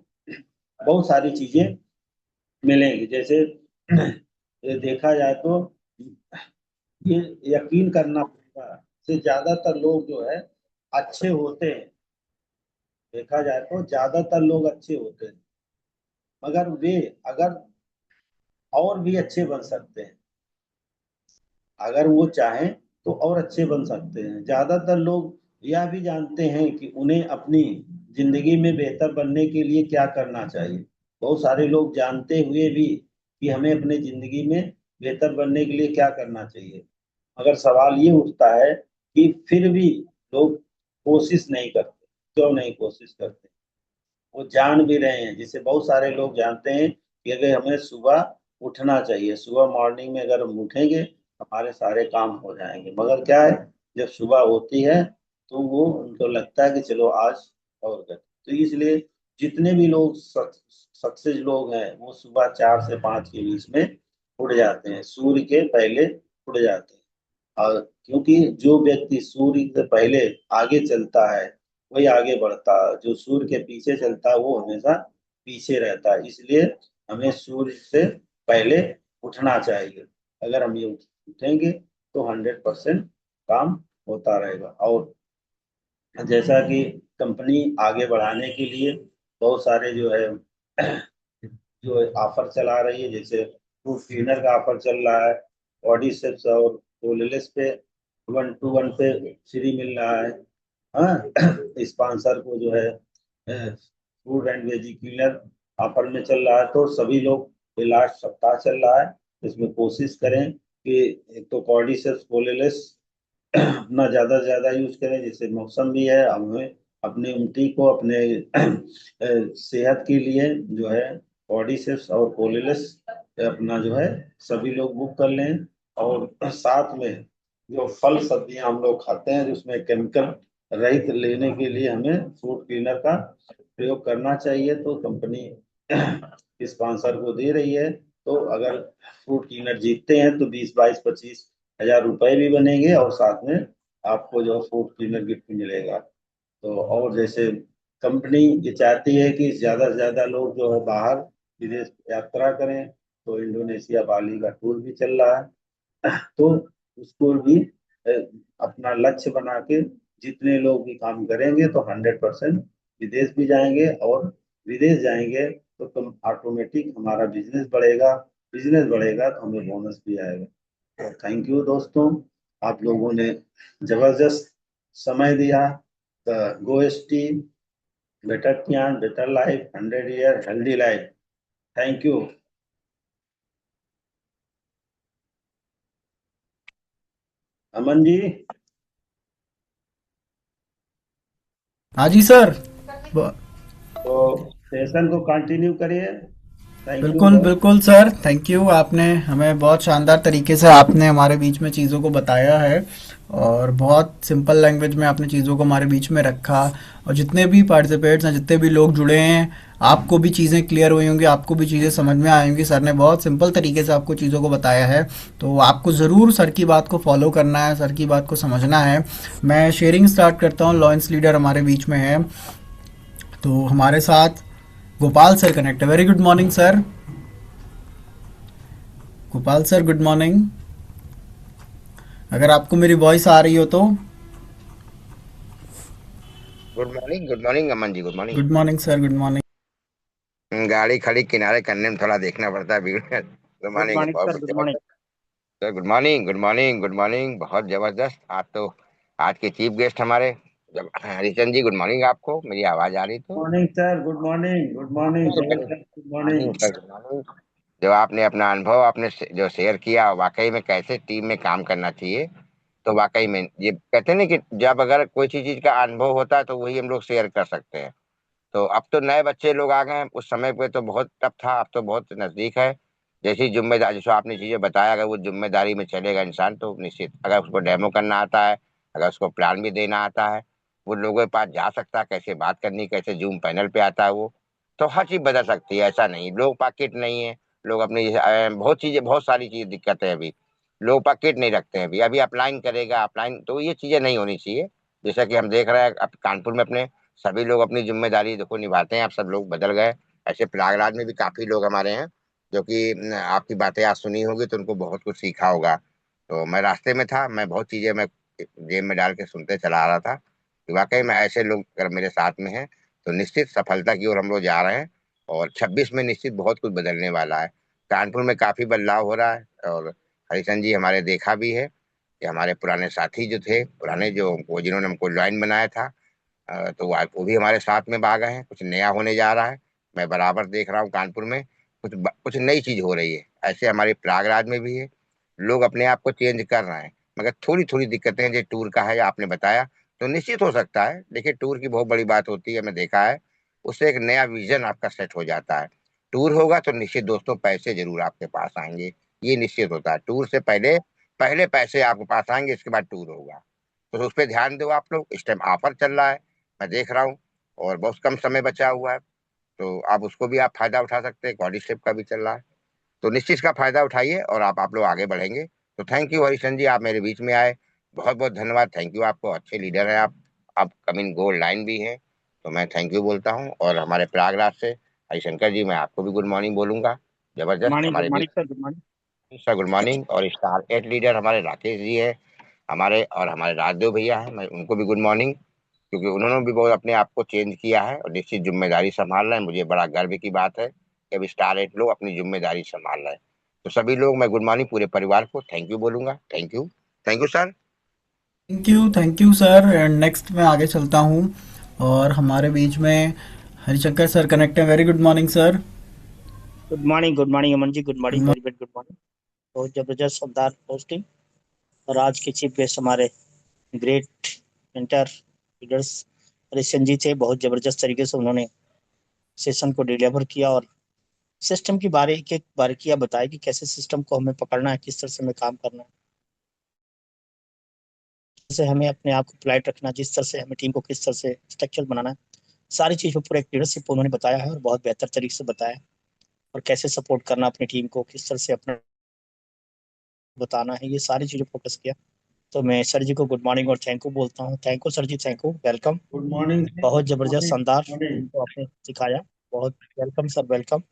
बहुत सारी चीजें मिलेंगी। जैसे ये देखा जाए तो ये यकीन करना पड़ेगा से ज्यादातर लोग जो है अच्छे होते हैं। देखा जाए तो ज्यादातर लोग अच्छे होते हैं, मगर वे अगर और भी अच्छे बन सकते हैं, अगर वो चाहें तो और अच्छे बन सकते हैं। ज्यादातर लोग यह भी जानते हैं कि उन्हें अपनी जिंदगी में बेहतर बनने के लिए क्या करना चाहिए। बहुत सारे लोग जानते हुए भी कि हमें अपने जिंदगी में बेहतर बनने के लिए क्या करना चाहिए, मगर सवाल ये उठता है कि फिर भी लोग कोशिश नहीं करते। क्यों नहीं कोशिश करते? वो जान भी रहे हैं, जिससे बहुत सारे लोग जानते हैं कि अगर हमें सुबह उठना चाहिए, सुबह मॉर्निंग में अगर हम उठेंगे हमारे सारे काम हो जाएंगे, मगर क्या है, जब सुबह होती है तो वो उनको लगता है कि चलो आज और कर। तो इसलिए जितने भी लोग सक्सेस लोग हैं वो सुबह 4 से 5 के बीच में उठ जाते हैं, सूर्य के पहले उठ जाते हैं। और क्योंकि जो व्यक्ति सूर्य से पहले आगे चलता है वही आगे बढ़ता है, जो सूर्य के पीछे चलता है वो हमेशा पीछे रहता है। इसलिए हमें सूर्य से पहले उठना चाहिए। अगर हम ये उठेंगे तो 100% काम होता रहेगा। और जैसा कि कंपनी आगे बढ़ाने के लिए बहुत सारे जो है जो ऑफर चला रही है, जैसे फ्रूट क्लीनर का ऑफर चल रहा है, बॉडी सेप्स और कोलेलिस पे 1 to 1 पे फ्री मिल रहा है। हाँ, स्पॉन्सर को जो है fruit and veggie cleaner offer में चल रहा है। तो सभी लोग, ये लास्ट सप्ताह चल रहा है, इसमें कोशिश करें कि एक तो कॉर्डिसेप्स कोलेलिस अपना ज्यादा से ज्यादा यूज करें। जैसे मौसम भी है, हमें अपनी उम्टी को अपने सेहत के लिए जो है कॉर्डिसेप्स और कोलेलिस अपना जो है सभी लोग बुक कर लें। और साथ में जो फल सब्जियां हम लोग खाते हैं जिसमें केमिकल रहित लेने के लिए हमें फ्रूट क्लीनर का प्रयोग करना चाहिए। तो कंपनी स्पॉन्सर को दे रही है, तो अगर फ्रूट क्लीनर जीतते हैं तो 20, 22, 25 हजार रुपए भी बनेंगे और साथ में आपको जो फ्रूट क्लीनर गिफ्ट मिलेगा। तो और जैसे कंपनी ये चाहती है कि ज्यादा से ज्यादा लोग जो है बाहर विदेश यात्रा करें, तो इंडोनेशिया बाली का टूर भी चल रहा है। तो उसको भी अ, अपना लक्ष्य बना के जितने लोग भी काम करेंगे तो 100% विदेश भी जाएंगे। और विदेश जाएंगे तो तुम ऑटोमेटिक हमारा बिजनेस बढ़ेगा, बिजनेस बढ़ेगा तो हमें बोनस भी आएगा। तो थैंक यू दोस्तों, आप लोगों ने जबरदस्त समय दिया। गो एस टी, बेटर ज्ञान better life, 100 year healthy life. Thank you. Aman ji. हाँ जी सर। ब- तो सेशन को कंटिन्यू करिए। थैंक यू बिल्कुल सर। बिल्कुल सर, थैंक यू। आपने हमें बहुत शानदार तरीके से आपने हमारे बीच में चीज़ों को बताया है और बहुत सिंपल लैंग्वेज में आपने चीज़ों को हमारे बीच में रखा। और जितने भी पार्टिसिपेट्स हैं, जितने भी लोग जुड़े हैं, आपको भी चीज़ें क्लियर हुई होंगी, आपको भी चीज़ें समझ में आई होंगी। सर ने बहुत सिंपल तरीके से आपको चीज़ों को बताया है, तो आपको ज़रूर सर की बात को फॉलो करना है, सर की बात को समझना है। मैं शेयरिंग स्टार्ट करता हूँ। लॉयंस लीडर हमारे बीच में है, तो हमारे साथ गोपाल सर कनेक्ट है। Very good morning sir. Gopal sir good morning. अगर आपको मेरी वॉइस आ रही हो तो। Good morning Aman ji, good morning. Good morning sir, good morning. गाड़ी खड़ी किनारे करने में थोड़ा देखना पड़ता है भीड़ में। गुड गुड मॉर्निंग, मॉर्निंग बहुत सर, गुड मॉर्निंग। जबरदस्त। Sir good morning, good morning, good morning, बहुत जबरदस्त। आज तो आज के चीफ गेस्ट हमारे जब हरिचंद जी, गुड मॉर्निंग। आपको मेरी आवाज आ रही तो? Morning sir, good morning, good morning, very good जबरदस्त good morning morning. Sir, good morning. जो आपने अपना अनुभव आपने जो शेयर किया, वाकई में कैसे टीम में काम करना चाहिए। तो वाकई में ये कहते हैं ना कि जब अगर कोई चीज का अनुभव होता है तो वही हम लोग शेयर कर सकते हैं। तो अब तो नए बच्चे लोग आ गए हैं, उस समय पे तो बहुत टफ था, अब तो बहुत नजदीक है। जैसी जिम्मेदारी, जैसे आपने चीजें बताया, अगर वो जिम्मेदारी में चलेगा इंसान तो निश्चित, अगर उसको डेमो करना आता है, अगर उसको प्लान भी देना आता है, वो लोगों के पास जा सकता है, कैसे बात करनी, कैसे जूम पैनल पे आता है वो, तो हर चीज बदल सकती है। ऐसा नहीं लोग पाकिट नहीं है, लोग अपनी बहुत चीजें, बहुत सारी चीजें दिक्कत है अभी। लोग पाकिट नहीं रखते हैं अभी, अभी अप्लाइन करेगा अप्लाइन, तो ये चीजें नहीं होनी चाहिए। जैसा कि हम देख रहे हैं अब कानपुर में अपने सभी लोग अपनी जिम्मेदारी देखो निभाते हैं, आप सब लोग बदल गए। ऐसे प्रयागराज में भी काफी लोग हमारे हैं जो कि आपकी बातें आज सुनी होगी तो उनको बहुत कुछ सीखा होगा। तो मैं रास्ते में था, मैं बहुत चीजें मैं जेब में डाल के सुनते चला आ रहा था कि वाकई में ऐसे लोग अगर मेरे साथ में हैं तो निश्चित सफलता की ओर हम लोग जा रहे हैं। और 26 में निश्चित बहुत कुछ बदलने वाला है। कानपुर में काफी बदलाव हो रहा है। और हरिशन जी हमारे देखा भी है कि हमारे पुराने साथी जो थे, पुराने जो वो जिन्होंने हमको ज्वाइन बनाया था, तो वो भी हमारे साथ में आ गए हैं। कुछ नया होने जा रहा है, मैं बराबर देख रहा हूँ कानपुर में कुछ नई चीज हो रही है। ऐसे हमारे प्रयागराज में भी है, लोग अपने आप को चेंज कर रहे हैं। मगर थोड़ी थोड़ी दिक्कतें जो टूर का है, आपने बताया, तो निश्चित हो सकता है। देखिए टूर की बहुत बड़ी बात होती है, मैं देखा है, उससे एक नया विजन आपका सेट हो जाता है। टूर होगा तो निश्चित दोस्तों पैसे जरूर आपके पास आएंगे, ये निश्चित होता है। टूर से पहले पहले पैसे आपके पास आएंगे, इसके बाद टूर होगा। तो उस पर ध्यान दो आप लोग। इस टाइम ऑफर चल रहा है, मैं देख रहा हूँ, और बहुत कम समय बचा हुआ है, तो आप उसको भी आप फायदा उठा सकते हैं। बॉडी शेप का भी चल रहा है, तो निश्चित इसका फायदा उठाइए और आप लोग आगे बढ़ेंगे। तो थैंक यू हरीशन जी, आप मेरे बीच में आए, बहुत बहुत धन्यवाद। थैंक यू आपको, अच्छे लीडर हैं आप कमिंग गोल्ड लाइन भी हैं। तो मैं थैंक यू बोलता हूँ। और हमारे प्रयागराज से हरिशंकर जी, मैं आपको भी गुड मॉर्निंग बोलूंगा। जबरदस्त मॉर्निंग, गुड हमारे बीच। Morning sir, good morning. Sir good morning. और स्टार एट लीडर हमारे राकेश जी है, हमारे और हमारे राजदेव भैया हैं, मैं उनको भी गुड मॉर्निंग, क्योंकि उन्होंने भी बहुत अपने आप को चेंज किया है और निश्चित जिम्मेदारी संभाल रहे हैं। मुझे बड़ा गर्व की बात है कि अब स्टार एट लोग अपनी जिम्मेदारी संभाल रहे हैं। तो सभी लोग, मैं गुड मॉर्निंग पूरे परिवार को थैंक यू बोलूंगा। Thank you sir. Thank you sir. And next मैं आगे चलता हूँ और हमारे बीच में हरिशंकर सर कनेक्ट है। Very good morning sir. Good morning Aman ji, good good morning, very good morning. बहुत जबरदस्त शानदार पोस्टिंग। और आज के चीफ गेस्ट हमारे great inter leaders Harishan ji थे। बहुत जबरदस्त तरीके से उन्होंने सेशन को डिलीवर किया और सिस्टम की एक एक बारीकियां बताई कि कैसे सिस्टम को हमें पकड़ना है, किस तरह से हमें काम करना है, जैसे हमें अपने आप को पोलाइट रखना, जिस तरह से हमें टीम को किस तरह से स्ट्रक्चर बनाना है, सारी चीज़ को पूरा एक लीडरशिप उन्होंने बताया है और बहुत बेहतर तरीके से बताया है। और कैसे सपोर्ट करना अपनी टीम को, किस तरह से अपना बताना है, ये सारी चीज़ें फोकस किया। तो मैं सर जी को गुड मॉर्निंग और थैंक यू बोलता हूँ। Thank you sir ji, thank you, welcome. Good morning sir, बहुत गुड जबरदस्त मॉर्निंग, शानदार गुड मॉर्निंग। हमको आपने सिखाया। बहुत वेलकम सर, वेलकम।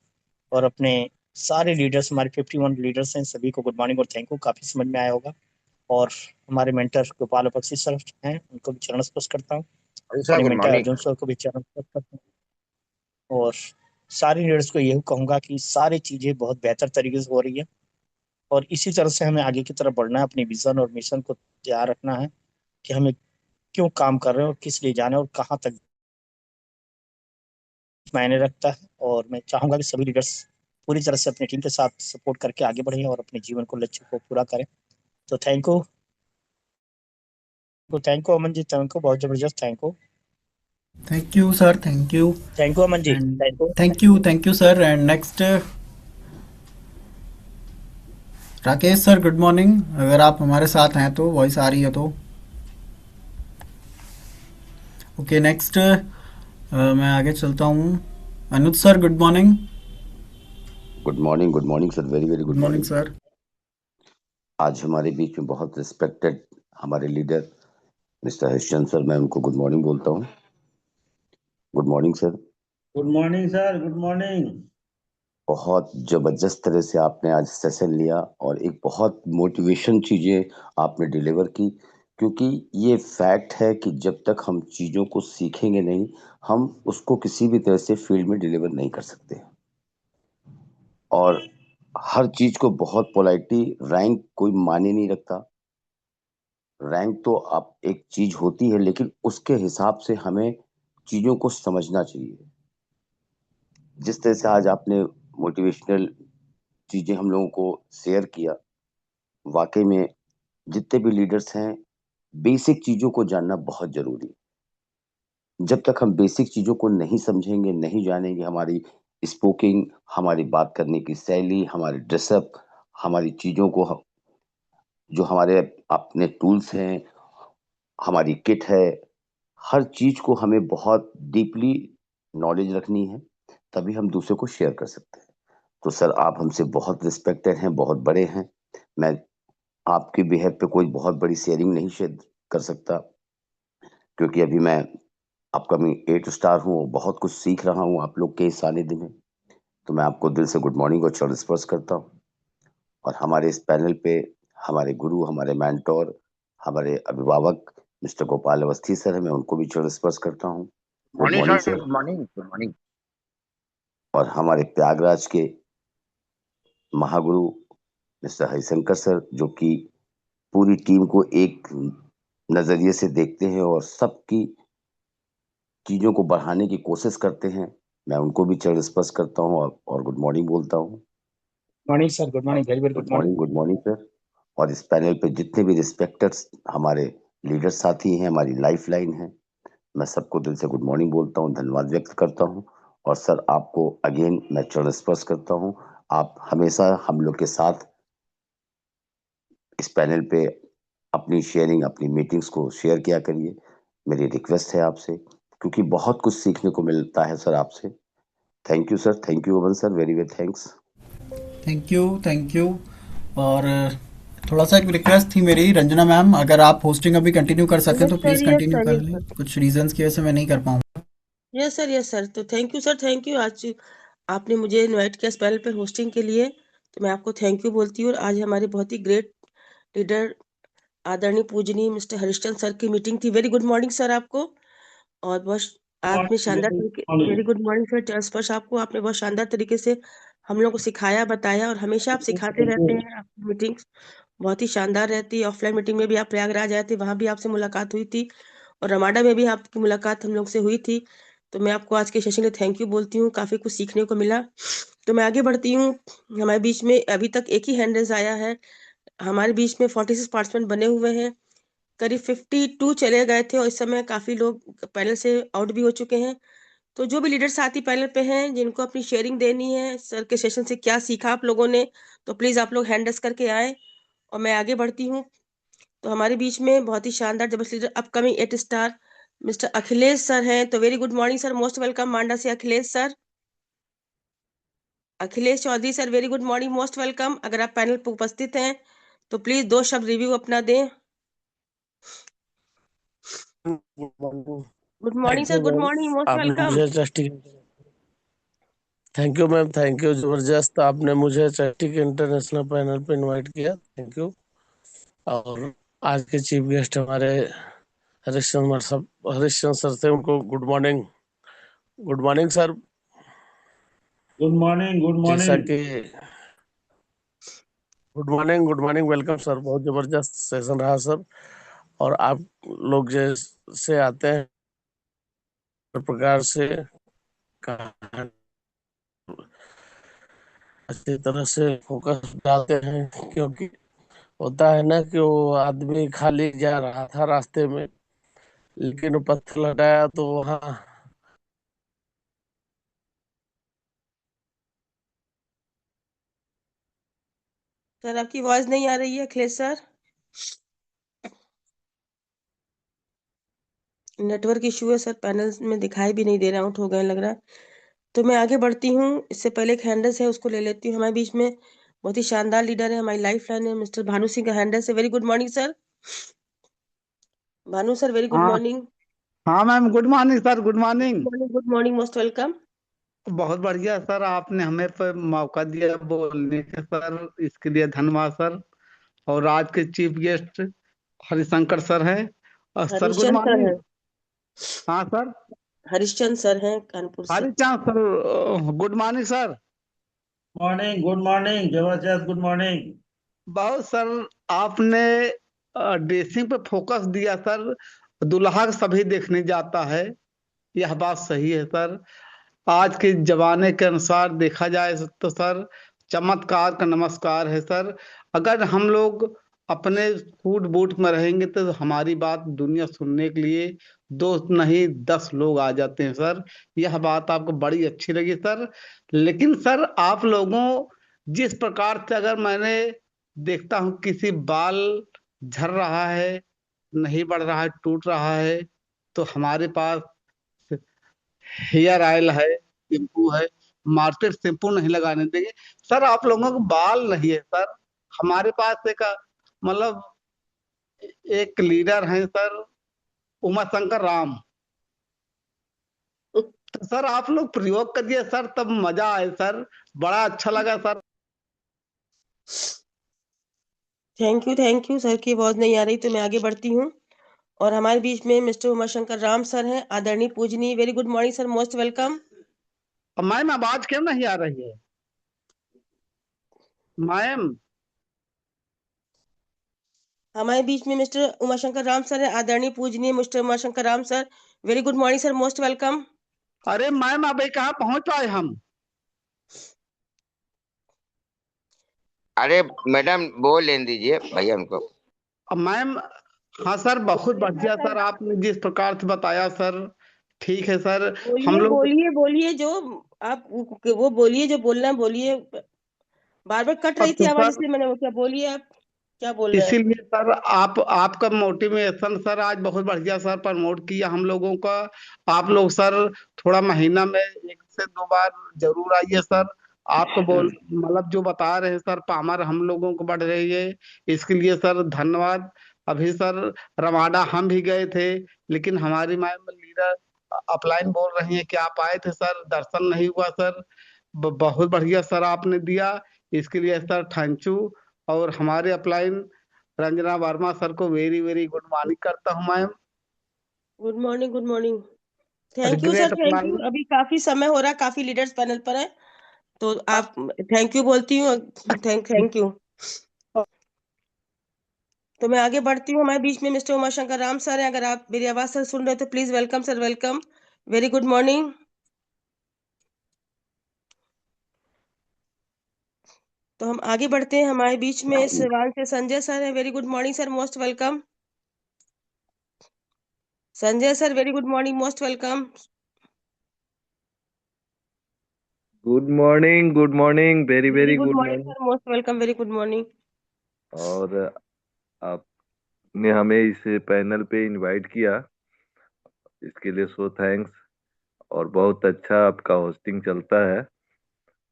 और अपने सारे लीडर्स, हमारे 51 लीडर्स हैं, सभी को गुड मॉर्निंग और थैंक यू, काफ़ी समझ में आया होगा। और हमारे मेंटर गोपाल बख्शी सर हैं, उनको भी चरण स्पर्श करता हूँ। अभी सर अपने good mentor morning. Arjun sir को भी चरण स्पर्श करता हूँ। और सारे लीडर्स को यही कहूँगा कि सारी चीज़ें बहुत बेहतर तरीके से हो रही है और इसी तरह से हमें आगे की तरफ बढ़ना है। अपनी विजन और मिशन को तैयार रखना है कि हमें क्यों काम कर रहे हैं और किस लिए जाना है और कहाँ तक मायने रखता है। और मैं चाहूंगा कि सभी लीडर्स पूरी तरह से अपनी टीम के साथ सपोर्ट करके आगे बढ़ें और अपने जीवन को, लक्ष्य को पूरा करें। तो thank you Aman ji, thank you, बहुत जबरदस्त, thank you. Thank you sir, thank you. Thank you Aman ji, and thank you. Thank you sir. And next Rakesh sir, good morning. अगर आप हमारे साथ हैं तो, वॉइस आ रही है तो। ओके नेक्स्ट मैं आगे चलता हूँ। Anuj sir, good morning. Good morning sir, very very good good morning morning. Sir. आज हमारे बीच में बहुत रिस्पेक्टेड हमारे लीडर मिस्टर हरिश्चंद्र सर, मैं उनको गुड मॉर्निंग बोलता हूँ। Good morning sir. Good morning sir, good morning. बहुत जबरदस्त तरह से आपने आज सेशन लिया और एक बहुत मोटिवेशन चीजें आपने डिलीवर की, क्योंकि ये फैक्ट है कि जब तक हम चीजों को सीखेंगे नहीं, हम उसको किसी भी तरह से फील्ड में डिलीवर नहीं कर सकते। और हर चीज को बहुत पोलाइटली, रैंक कोई मायने नहीं रखता। रैंक तो आप एक चीज होती है, लेकिन उसके हिसाब से हमें चीजों को समझना चाहिए। जिस तरह से आज आपने मोटिवेशनल चीजें हम लोगों को शेयर किया, वाकई में जितने भी लीडर्स हैं, बेसिक चीजों को जानना बहुत जरूरी है। जब तक हम बेसिक चीजों को नहीं समझेंगे, नहीं जानेंगे, हमारी स्पोकिंग, हमारी बात करने की शैली, हमारी ड्रेसअप, हमारी चीजों को जो हमारे अपने टूल्स हैं, हमारी किट है, हर चीज को हमें बहुत डीपली नॉलेज रखनी है, तभी हम दूसरे को शेयर कर सकते हैं। तो सर, आप हमसे बहुत रिस्पेक्टेड हैं, बहुत बड़े हैं। मैं आपके बिहेव पे कोई बहुत बड़ी शेयरिंग नहीं शेयर कर सकता, क्योंकि अभी मैं अपकमिंग 8 स्टार हूँ, बहुत कुछ सीख रहा हूँ आप लोग के इस सानिध्य में। तो मैं आपको दिल से गुड मॉर्निंग और चरण स्पर्श करता हूँ। और हमारे इस पैनल पे हमारे गुरु, हमारे मेंटोर, हमारे अभिभावक मिस्टर गोपाल अवस्थी सर हैं, मैं उनको भी चरण स्पर्श करता हूँ। Good morning morning sir, sir. Good morning, good morning. और हमारे प्रयागराज के महागुरु मिस्टर हरिशंकर सर, जो कि पूरी टीम को एक नजरिए से देखते हैं और सबकी चीजों को बढ़ाने की कोशिश करते हैं, मैं उनको भी चरण स्पर्श करता हूँ और गुड मॉर्निंग बोलता हूँ। Morning sir, good morning, very very good good morning, morning. Good morning sir. और इस पैनल पे जितने भी रिस्पेक्टेड हमारे लीडर साथी हैं, हमारी लाइफ लाइन है, मैं सबको दिल से गुड मॉर्निंग बोलता हूँ, धन्यवाद व्यक्त करता हूँ। और सर, आपको अगेन मैं चरण स्पर्श करता हूँ। आप हमेशा हम लोग के साथ इस पैनल पे अपनी शेयरिंग, अपनी मीटिंग्स को शेयर किया करिए, मेरी रिक्वेस्ट है आपसे, क्योंकि बहुत कुछ सीखने को मिलता है सर आपसे। Thank you sir, thank you Aman sir, very very thanks. Thank you, thank you. और थोड़ा सा एक रिक्वेस्ट थी मेरी, रंजना मैम, अगर आप होस्टिंग अभी कंटिन्यू कर सकें यस तो sir, please yes continue sir, कर यस लें, सर, कुछ रीजंस की वजह से मैं नहीं कर पाऊँगा। Yes sir, yes sir. तो thank you sir, thank you. आज आपने मुझे इनवाइट किया इस पैनल पर होस्टिंग के लिए, तो मैं आपको थैंक यू बोलती हूँ। और आज हमारे बहुत ही ग्रेट लीडर आदरणीय पूजनीय मिस्टर हरिश्चंद्र सर की मीटिंग थी। वेरी गुड मॉर्निंग सर आपको। और बहुत आपने शानदार तरीके, वेरी गुड मॉर्निंग सर, चरण स्पर्श आपको। आपने बहुत शानदार तरीके से हम लोग को सिखाया, बताया, और हमेशा आप सिखाते रहते हैं। आपकी मीटिंग्स बहुत ही शानदार रहती है। ऑफलाइन मीटिंग में भी आप प्रयागराज आए थे, वहां भी आपसे मुलाकात हुई थी, और रमाडा में भी आपकी मुलाकात हम लोग से हुई थी। तो मैं आपको आज के सेशन में थैंक यू बोलती हूँ, काफी कुछ सीखने को मिला। तो मैं आगे बढ़ती हूँ। हमारे बीच में अभी तक एक ही हैंड रेज आया है। हमारे बीच में 46 पार्टिसिपेंट बने हुए हैं। करीब 52 चले गए थे, और इस समय काफी लोग पैनल से आउट भी हो चुके हैं। तो जो भी लीडर साथी पैनल पे हैं, जिनको अपनी शेयरिंग देनी है, सर के सेशन से क्या सीखा आप लोगों ने, तो प्लीज आप लोग हैंड रेस करके आए, और मैं आगे बढ़ती हूँ। तो हमारे बीच में बहुत ही शानदार जबरदस्त leader, upcoming 8 star mister Akhilesh sir हैं। तो very good morning sir, most welcome Manda से Akhilesh sir. Akhilesh Chaudhary sir, very good morning, most welcome. अगर आप पैनल पर उपस्थित हैं तो प्लीज 2 शब्द रिव्यू अपना दें। Good morning thank sir, you good ma'am, morning, most आपने वेलकम। मुझे thank you ma'am, thank you. जबरदस्त, आपने मुझे चट्टी के इंटरनेशनल पैनल पे इनवाइट किया, थैंक यू। और आज के चीफ गेस्ट हमारे हरिश्चंद्र सर थे, उनको good morning. Good morning sir. Good morning, good जैसा मॉर्निंग। कि good morning, good morning, welcome sir. बहुत जबरदस्त सेशन रहा सर। और आप लोग जैसे आते हैं हर प्रकार से कहा- अच्छी तरह से फोकस डालते हैं, क्योंकि होता है ना कि वो आदमी खाली जा रहा था रास्ते में, लेकिन वो पत्थर लगाया तो वहाँ सर आपकी आवाज नहीं आ रही है अखिलेश सर, नेटवर्क इशू है सर, पैनल में दिखाई भी नहीं दे रहा, आउट हो गए लग रहा है। तो मैं आगे बढ़ती हूँ, इससे पहले एक हैंडल्स है उसको ले लेती हूँ। हमारे बीच में बहुत ही शानदार लीडर है, हमारी लाइफ लाइन है, मिस्टर भानु सिंह का हैंडल्स है। Very good morning sir, Bhanu sir, very good हाँ मॉर्निंग। हाँ ma'am, good morning sir, good good morning. Morning, good morning, most welcome. बहुत बढ़िया सर, आपने हमें पर मौका दिया बोलने का सर, इसके लिए धन्यवाद सर। और आज के चीफ गेस्ट हरिशंकर सर हैं। Sir good Harishchand sir morning. हैं। हाँ सर। हरीशचंद सर हैं कानपुर से। Harichand sir good morning sir. Morning, good morning, जबरदस्त गुड मॉर्निंग। बहुत सर, आपने ड्रेसिंग पे फोकस दिया सर। दुल्हा सभी देखने जाता है, यह बात सही है सर। आज के जमाने के अनुसार देखा जाए तो सर, चमत्कार का नमस्कार है सर। अगर हम लोग अपने फूट बूट में रहेंगे तो हमारी बात दुनिया सुनने के लिए दो नहीं 10 लोग आ जाते हैं सर। यह बात आपको बड़ी अच्छी लगी सर। लेकिन सर आप लोगों, जिस प्रकार से अगर मैंने देखता हूँ किसी बाल झड़ रहा है, नहीं बढ़ रहा है, टूट रहा है, तो हमारे पास हेयर ऑयल है, शैम्पू है। मार्केट शैम्पू नहीं लगाने देंगे सर। आप लोगों को बाल नहीं है सर। हमारे पास एक मतलब एक लीडर है सर, उमा शंकर राम। तो सर आप लोग प्रयोग करिए सर, तब मजा आए सर। बड़ा अच्छा लगा सर। थैंक यू सर की आवाज नहीं आ रही तो मैं आगे बढ़ती हूँ। और हमारे बीच में मिस्टर उमाशंकर राम सर हैं, आदरणीय पूजनीय। Very good morning sir, most welcome. Ma'am आवाज क्यों नहीं आ रही है मैम? हमारे बीच में मिस्टर उमाशंकर राम सर हैं, आदरणीय पूजनीय mister Umashankar Ram sir. Very good morning sir, most welcome. अरे मैम अभी कहाँ पहुंच पाए हम? अरे मैडम बोल लेने दीजिए भैया उनको। मैम, हाँ सर, बहुत बढ़िया सर, आपने जिस प्रकार से बताया सर, ठीक है सर। हम बोलिए लोग बोलिए बोलिए, जो आप वो बोलिए जो बोलना है, बोलिए। बार बार कट रही थी तो आवाज, सर इसलिए मैंने वो क्या बोलिए, आप क्या बोल रहे हैं। इसीलिए सर आप आपका मोटिवेशन सर आज बहुत बढ़िया सर प्रमोट किया हम लोगों का। आप लोग सर थोड़ा महीना में 1 से 2 बार जरूर आइए सर। आपको बोल मतलब जो बता रहे हैं सर, पामर हम लोगों को बढ़ रही है, इसके लिए सर धन्यवाद। अभी सर रवाडा हम भी गए थे, लेकिन हमारी मैम लीडर अपलाइन बोल रही है कि आप आए थे सर, दर्शन नहीं हुआ सर। बहुत बढ़िया सर आपने दिया, इसके लिए सर थैंक यू। और हमारे अपलाइन रंजना वर्मा सर को वेरी वेरी गुड मॉर्निंग करता हूँ ma'am. Good morning, good morning. Thank you sir, great thank you. Upline. अभी काफी समय हो रहा है, काफी लीडर्स पैनल पर है, तो आप थैंक यू बोलती हूँ। Thank you. तो मैं आगे बढ़ती हूँ। हमारे बीच में मिस्टर उमाशंकर राम सर हैं। अगर आप मेरी आवाज सर सुन रहे हो तो please welcome sir, welcome. Very good morning. तो हम आगे बढ़ते हैं। हमारे बीच में सिवान से संजय सर है। Very good morning sir, most welcome. Sanjay sir, very good morning, most welcome. Good morning, very very very good good morning morning. Sir, most welcome, very good morning. और आपने हमें इस पैनल पे इनवाइट किया, इसके लिए सो थैंक्स। और बहुत अच्छा आपका होस्टिंग चलता है,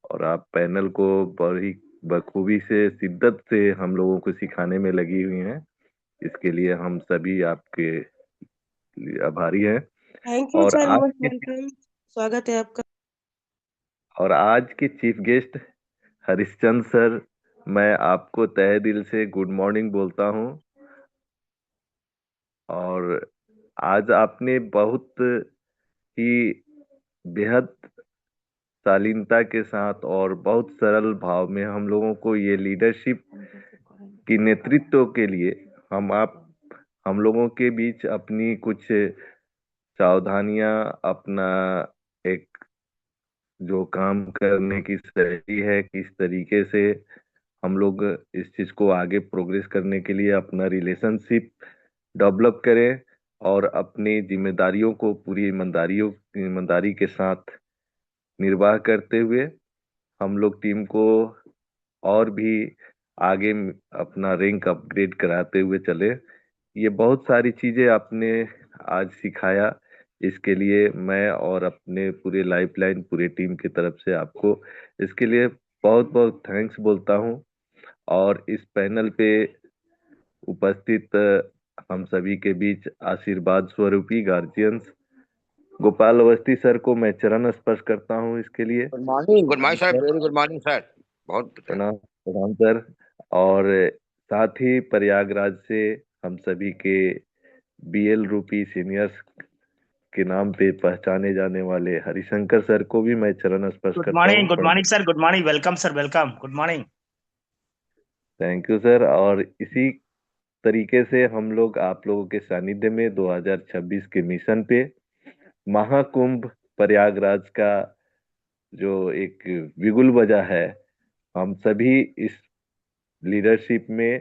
और आप पैनल को बड़ी बखूबी से, शिद्दत से हम लोगों को सिखाने में लगी हुई हैं। इसके लिए हम सभी आपके लिए आभारी हैं। थैंक यू और सर, आज मोस्ट के वेलकम। स्वागत है आपका। और आज के चीफ गेस्ट हरिश्चंद्र सर, मैं आपको तहे दिल से गुड मॉर्निंग बोलता हूँ। और आज आपने बहुत ही बेहद शालीनता के साथ और बहुत सरल भाव में हम लोगों को ये लीडरशिप की नेतृत्व के लिए हम लोगों के बीच अपनी कुछ सावधानियां, अपना एक जो काम करने की शैली है, किस तरीके से हम लोग इस चीज को आगे प्रोग्रेस करने के लिए अपना रिलेशनशिप डेवलप करें, और अपनी जिम्मेदारियों को पूरी ईमानदारी के साथ निर्वाह करते हुए हम लोग टीम को और भी आगे अपना रैंक अपग्रेड कराते हुए चले। ये बहुत सारी चीजें आपने आज सिखाया, इसके लिए मैं और अपने पूरे लाइफलाइन पूरे टीम की तरफ से आपको इसके लिए बहुत बहुत थैंक्स बोलता हूँ। और इस पैनल पे उपस्थित हम सभी के बीच आशीर्वाद स्वरूपी गार्जियंस गोपाल अवस्थी सर को मैं चरण स्पर्श करता हूँ इसके लिए। Good morning sir, very good morning sir. बहुत प्रणाम प्रणाम सर। और साथ ही प्रयागराज से हम सभी के बीएल रूपी सीनियर्स के नाम पे पहचाने जाने वाले हरिशंकर सर को भी मैं चरण स्पर्श करता हूँ। Good morning sir, good morning, welcome sir, welcome, good morning. Thank you sir. और इसी तरीके से हम लोग आप लोगों के सानिध्य में 2026 के मिशन पे महाकुंभ प्रयागराज का जो एक बिगुल बजा है, हम सभी इस लीडरशिप में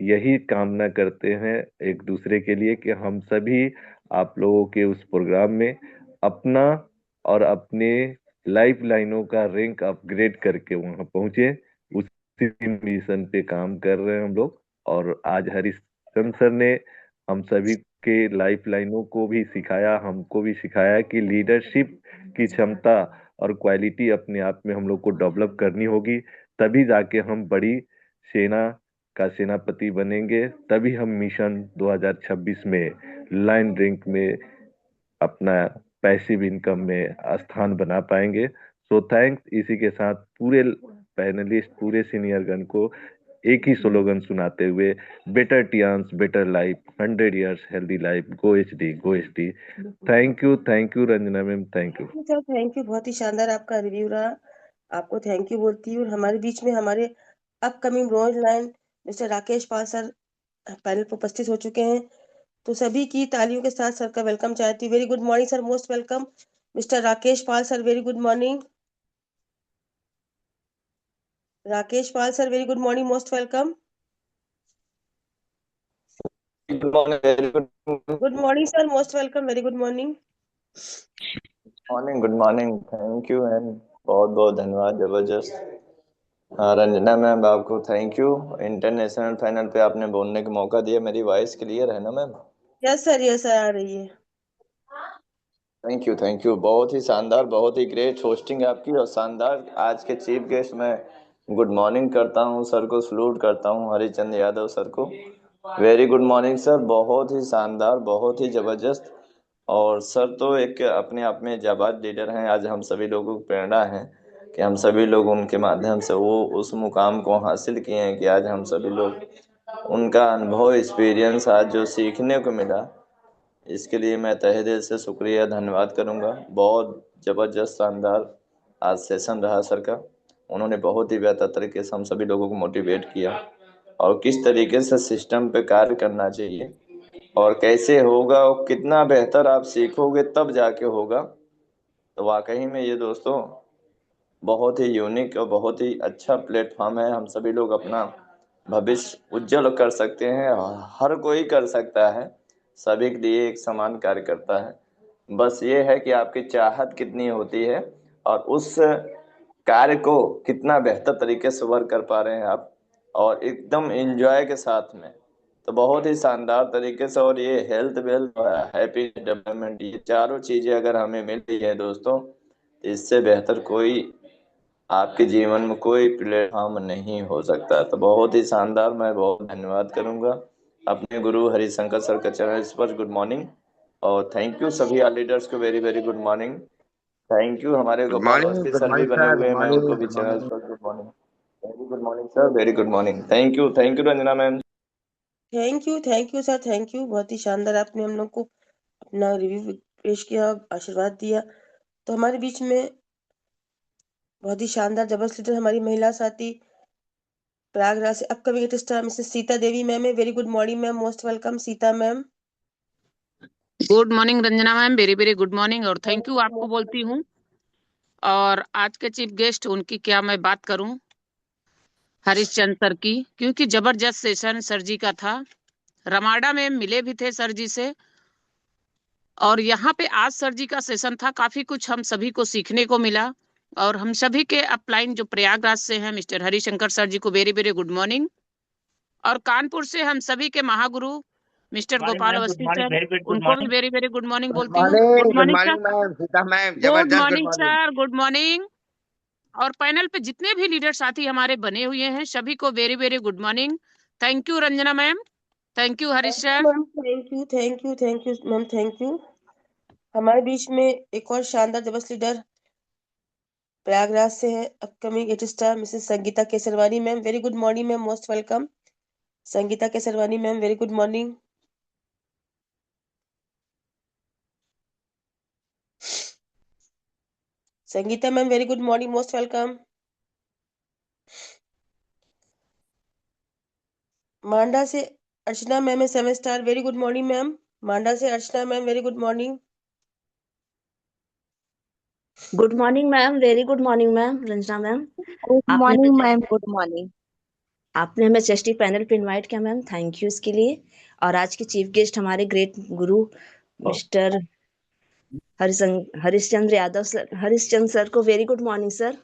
यही कामना करते हैं एक दूसरे के लिए कि हम सभी आप लोगों के उस प्रोग्राम में अपना और अपने लाइफ लाइनों का रैंक अपग्रेड करके वहां पहुंचे। उसी मिशन पे काम कर रहे हैं हम लोग। और आज हरिश्चंद्र सर ने हम सभी के लाइफ लाइनों को भी सिखाया, हमको भी सिखाया कि लीडरशिप की क्षमता और क्वालिटी अपने आप में हम लोग को डेवलप करनी होगी, तभी जाके हम बड़ी सेना का सेनापति बनेंगे, तभी हम मिशन 2026 में लाइन रैंक में अपना पैसिव इनकम में स्थान बना पाएंगे। So thanks. इसी के साथ पूरे पैनलिस्ट, पूरे सीनियर गण को एक ही स्लोगन सुनाते हुए, बेटर टियान्स better life, 100 years healthy life, go HD go HD. Thank you Ranjana ma'am, thank you sir, thank you. बहुत ही शानदार आपका रिव्यू रहा। आपको थैंक यू बोलती हूँ। और हमारे बीच में हमारे upcoming bronze line mister Rakesh Pal sir panel पर उपस्थित हो चुके हैं, तो सभी की तालियों के साथ सर का वेलकम चाहती हूँ। Very good morning sir, most welcome mister Rakesh Pal sir, very good morning. Rakesh Pal sir, very good morning, most welcome. Good morning, very good morning sir, most welcome, very good morning. Good morning, thank you and बहुत बहुत धन्यवाद, जबरदस्त। Ranjana ma'am, आपको thank you. International final पे आपने बोलने का मौका दिया। मेरी वॉइस क्लियर है ना ma'am? Yes sir, yes sir, आ रही है। थैंक यू, बहुत ही शानदार, बहुत ही ग्रेट होस्टिंग आपकी और शानदार। आज के चीफ गेस्ट मैं गुड मॉर्निंग करता हूँ सर को, सलूट करता हूँ हरिचंद यादव सर को। वेरी गुड मॉर्निंग सर, बहुत ही शानदार, बहुत ही जबरदस्त। और सर तो एक अपने आप में जाबाज लीडर हैं। आज हम सभी लोगों को प्रेरणा है कि हम सभी लोग उनके माध्यम से वो उस मुकाम को हासिल किए हैं कि आज हम सभी लोग उनका अनुभव, एक्सपीरियंस आज जो सीखने को मिला, इसके लिए मैं तहे दिल से शुक्रिया, धन्यवाद करूंगा। बहुत ज़बरदस्त, शानदार आज सेशन रहा सर का। उन्होंने बहुत ही बेहतर तरीके से हम सभी लोगों को मोटिवेट किया और किस तरीके से सिस्टम पे कार्य करना चाहिए और कैसे होगा और कितना बेहतर आप सीखोगे तब जाके होगा। तो वाकई में ये दोस्तों बहुत ही यूनिक और बहुत ही अच्छा प्लेटफॉर्म है। हम सभी लोग अपना भविष्य उज्जवल कर सकते हैं, हर कोई कर सकता है, सभी के लिए एक समान कार्य करता है। बस ये है कि आपकी चाहत कितनी होती है और उस कार्य को कितना बेहतर तरीके से वर्क कर पा रहे हैं आप, और एकदम एंजॉय के साथ में। तो बहुत ही शानदार तरीके से, और ये हेल्थ वेल्थ और हैप्पी डेवलपमेंट, ये चारों चीज़ें अगर हमें मिल रही है दोस्तों, तो इससे बेहतर कोई आपके जीवन में कोई प्लेटफॉर्म नहीं हो सकता। तो बहुत ही शानदार, मैं बहुत धन्यवाद करूंगा अपने गुरु हरिशंकर सर का चरण स्पर्श। गुड मॉर्निंग और थैंक यू सभी लीडर्स को, very very good morning. Thank you. हमारे गोपाल अवस्थी सर भी बने हुए हैं, मैं उनको भी चरण स्पर्श। Good morning, very good morning sir, very good morning. Thank you Ranjana ma'am. Thank you sir, thank you. बहुत ही शानदार आपने हम लोग को अपना रिव्यू पेश किया, आशीर्वाद दिया। तो हमारे बीच में बहुत ही शानदार जबरदस्त लीडर हमारी महिला साथी प्रयागराज से upcoming star Mrs Sita Devi ma'am है। Very good morning ma'am, most welcome Sita ma'am. Good morning Ranjana ma'am, very very good morning और थैंक यू आपको बोलती हूँ। और आज के चीफ गेस्ट, उनकी क्या मैं बात करूं, हरिश्चंद्र सर की, क्योंकि जबरदस्त सेशन सर जी का था। रमाडा में मिले भी थे सर जी से, और यहाँ पे आज सर जी का सेशन था। काफी कुछ हम सभी को सीखने को मिला। और हम सभी के अपलाइन जो प्रयागराज से हैं, मिस्टर हरिशंकर सर जी को वेरी वेरी गुड मॉर्निंग। और कानपुर से हम सभी के महागुरु मिस्टर गोपाल अवस्थी सर, उनको भी वेरी वेरी गुड मॉर्निंग बोलती हूँ। Good good morning sir, morning ma'am, Sita ma'am, good जबरदस्त good morning morning. Sir, good morning. और पैनल पे जितने भी लीडर साथी हमारे बने हुए हैं, सभी को very very good morning. Thank you Ranjana ma'am, thank you Harish sir. Ma'am thank you ma'am, thank you. हमारे बीच में एक और शानदार दिवस लीडर प्रयागराज से है, upcoming eight star Mrs Sangeeta Kesarwani ma'am. Very good morning ma'am, most welcome. Sangeeta Kesarwani ma'am, very good morning. Sangeeta ma'am, very good morning, most welcome. Manda से अर्चना मैम है 7 star, very good morning ma'am. Manda से Archana ma'am, very good morning. Good morning ma'am, very good morning ma'am, Ranjana ma'am. Good आपने morning हमें ma'am, good morning. आपने हमें चेस्टी panel पे invite किया मैम, थैंक यू इसके लिए। और आज के चीफ गेस्ट हमारे ग्रेट गुरु mister Harishchandra Yadav sir, Harishchandra sir को very good morning sir.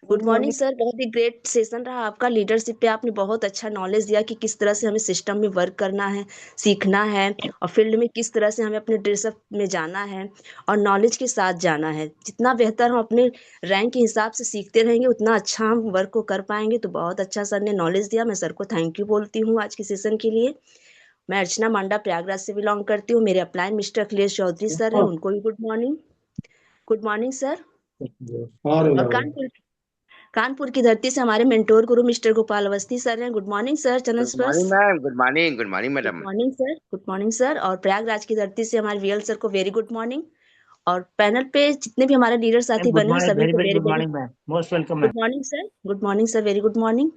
Good morning sir, बहुत ही ग्रेट सेशन रहा आपका। लीडरशिप पे आपने बहुत अच्छा नॉलेज दिया कि किस तरह से हमें सिस्टम में वर्क करना है, सीखना है, और फील्ड में किस तरह से हमें अपने ड्रेसअप में जाना है और नॉलेज के साथ जाना है। जितना बेहतर हम अपने रैंक के हिसाब से सीखते रहेंगे उतना अच्छा हम वर्क को कर पाएंगे। तो बहुत अच्छा सर ने नॉलेज दिया, मैं सर को थैंक यू बोलती हूँ आज के सेशन के लिए। मैं अर्चना मांडा प्रयागराज से बिलोंग करती हूँ। मेरे upline mister Akhilesh Chaudhary sir है, उनको भी good morning. Good morning sir. और कानपुर की धरती से हमारे मेंटोर गुरु मिस्टर गोपाल अवस्थी सर हैं, गुड मॉर्निंग सर। चरण गुड स्पर्श। Morning ma'am, good morning, good morning good madam. Morning sir, good morning sir. और प्रयागराज की धरती से हमारे वीएल सर को वेरी गुड मॉर्निंग। और पैनल पे जितने भी हमारे लीडर साथी गुड बने हैं मॉर्निंग, सभी वेरी को very very good very morning ma'am, most welcome ma'am. Good morning sir. Good morning sir, very good morning.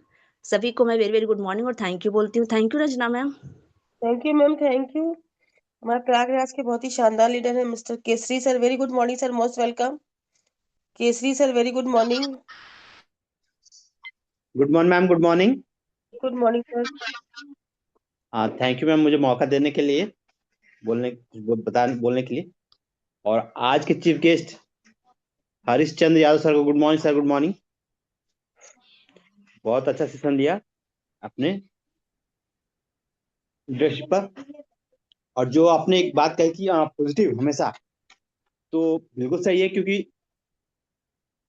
सभी को मैं वेरी वेरी गुड मॉर्निंग और थैंक यू बोलती हूँ। Thank you Ranjana ma'am. Thank you ma'am, thank you. हमारे प्रयागराज के बहुत ही शानदार लीडर है mister Kesari sir, very good morning sir, most welcome. Kesari sir, very good morning. Good morning ma'am, good morning. Good morning sir. Thank you ma'am मुझे मौका देने के लिए, बोलने के लिए। और आज के chief guest Harishchandra Yadav sir को good morning sir, good morning. बहुत अच्छा सेशन दिया आपने लीडरशिप पर। और जो आपने एक बात कही थी पॉजिटिव हमेशा, तो बिल्कुल सही है, क्योंकि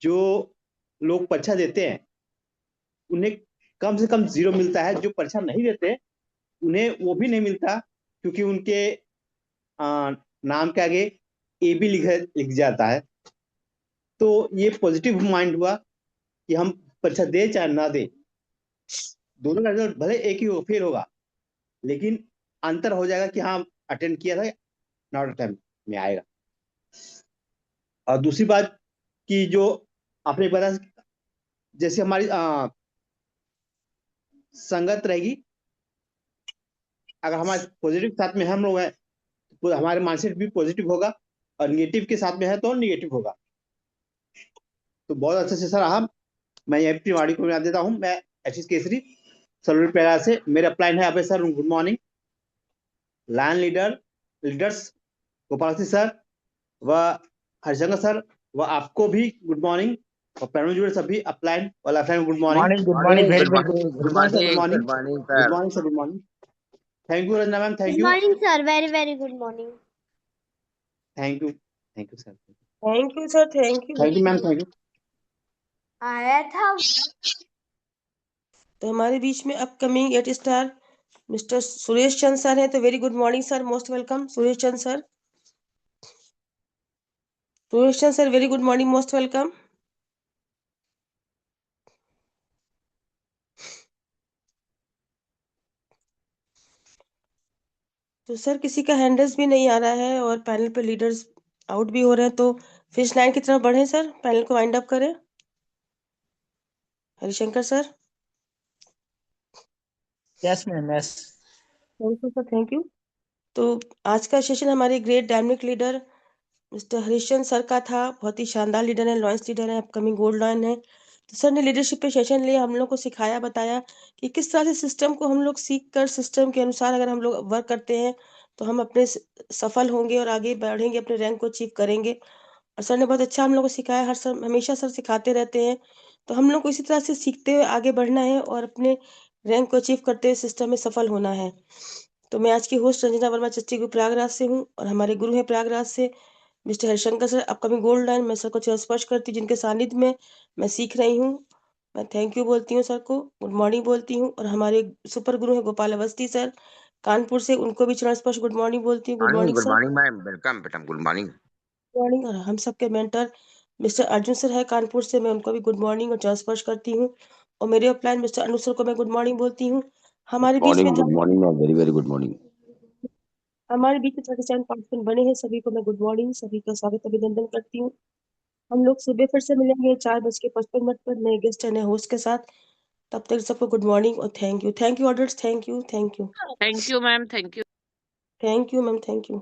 जो लोग परीक्षा देते हैं उन्हें कम से कम 0 मिलता है। जो परीक्षा नहीं देते उन्हें वो भी नहीं मिलता, क्योंकि उनके नाम के आगे ए भी लिख जाता है। तो ये पॉजिटिव माइंड हुआ कि हम परीक्षा दे चाहे ना दे, दोनों का रिजल्ट भले एक ही हो, फेल होगा, लेकिन अंतर हो जाएगा कि हाँ अटेंड किया था, नॉट टाइम में आएगा। और दूसरी बात कि जो आपने बताया, जैसे हमारी संगत रहेगी, अगर हमारे पॉजिटिव साथ में हम लोग हैं तो हमारे माइंडसेट भी पॉजिटिव होगा, और निगेटिव के साथ में है तो निगेटिव होगा। तो बहुत अच्छा सेशन रहा। मैं यहीं अपनी वाणी को बना देता हूँ। मैं एचएस केसरी सलूर पैरा से, मेरे अपलाइन है आप sir, good morning. Line leaders Gopal Singh sir व हरिशंकर सर व आपको भी गुड मॉर्निंग। और पैनल जुड़े सभी अपलाइन और lifeline good morning. Morning, good morning, very good very morning, good good morning sir, good morning, morning. Good morning good sir. Morning sir, good morning. Thank you Ranjana ma'am, thank good you. Morning sir, very very good morning. Thank you sir. Thank you sir, thank you. Thank you ma'am, thank you. आया था। तो हमारे बीच में upcoming 8 star mister Suresh Chand sir है, तो very good morning sir, most welcome Suresh Chand sir. Suresh Chand sir, very good morning, most welcome. तो sir किसी का हैंडल्स भी नहीं आ रहा है और पैनल पे लीडर्स आउट भी हो रहे हैं, तो फिश लाइन की तरफ बढ़े सर, पैनल को वाइंड अप करें। Harishankar sir. Yes ma'am, yes. Thank you sir, thank you. तो आज का सेशन हमारे great dynamic leader mister Harishchandra sir का था। बहुत ही शानदार लीडर है, लॉयंस लीडर है, अपकमिंग गोल्ड लॉयन है। तो सर ने लीडरशिप पे सेशन लिया, हम लोग को सिखाया, बताया कि किस तरह से सिस्टम को हम लोग सीख कर सिस्टम के अनुसार अगर हम लोग वर्क करते हैं तो हम अपने सफल होंगे और आगे बढ़ेंगे, अपने रैंक को अचीव करेंगे। और सर ने बहुत अच्छा हम लोग को सिखाया। हमेशा सर सिखाते रहते हैं, तो हम लोग को इसी तरह से सीखते हुए आगे बढ़ना है और अपने रैंक को अचीव करते हुए सिस्टम में सफल होना है। तो मैं आज की होस्ट रंजना वर्मा चच्ची प्रयागराज से हूँ और हमारे गुरु हैं प्रयागराज से mister Harishankar sir, upcoming gold line. मैं सर को चरण स्पर्श करती हूँ, जिनके सानिध्य में मैं सीख रही हूँ। मैं थैंक यू बोलती हूँ सर को, गुड मॉर्निंग बोलती हूँ। और हमारे सुपर गुरु हैं गोपाल अवस्थी सर, कानपुर से, उनको भी चरण स्पर्श गुड मॉर्निंग बोलती हूँ। Good morning good sir. Morning ma'am, welcome बेटा, गुड मॉर्निंग। मॉर्निंग। और हम सबके मेंटर मिस्टर अर्जुन सर है कानपुर से, मैं उनको भी गुड मॉर्निंग और चरण स्पर्श करती हूँ। और मेरे अपलाइन मिस्टर अनु सर को मैं गुड मॉर्निंग बोलती हूँ। हमारे बीच में good morning ma'am, very very good morning. हमारे बीच में 37 पार्टिसिपेंट बने हैं, सभी को मैं गुड मॉर्निंग, सभी का स्वागत अभिनंदन करती हूँ। हम लोग सुबह फिर से मिलेंगे 4:55 पर नए गेस्ट नए होस्ट के साथ। तब तक सबको गुड मॉर्निंग और thank you orders. Thank you thank you ma'am, thank you. Thank you ma'am, thank you.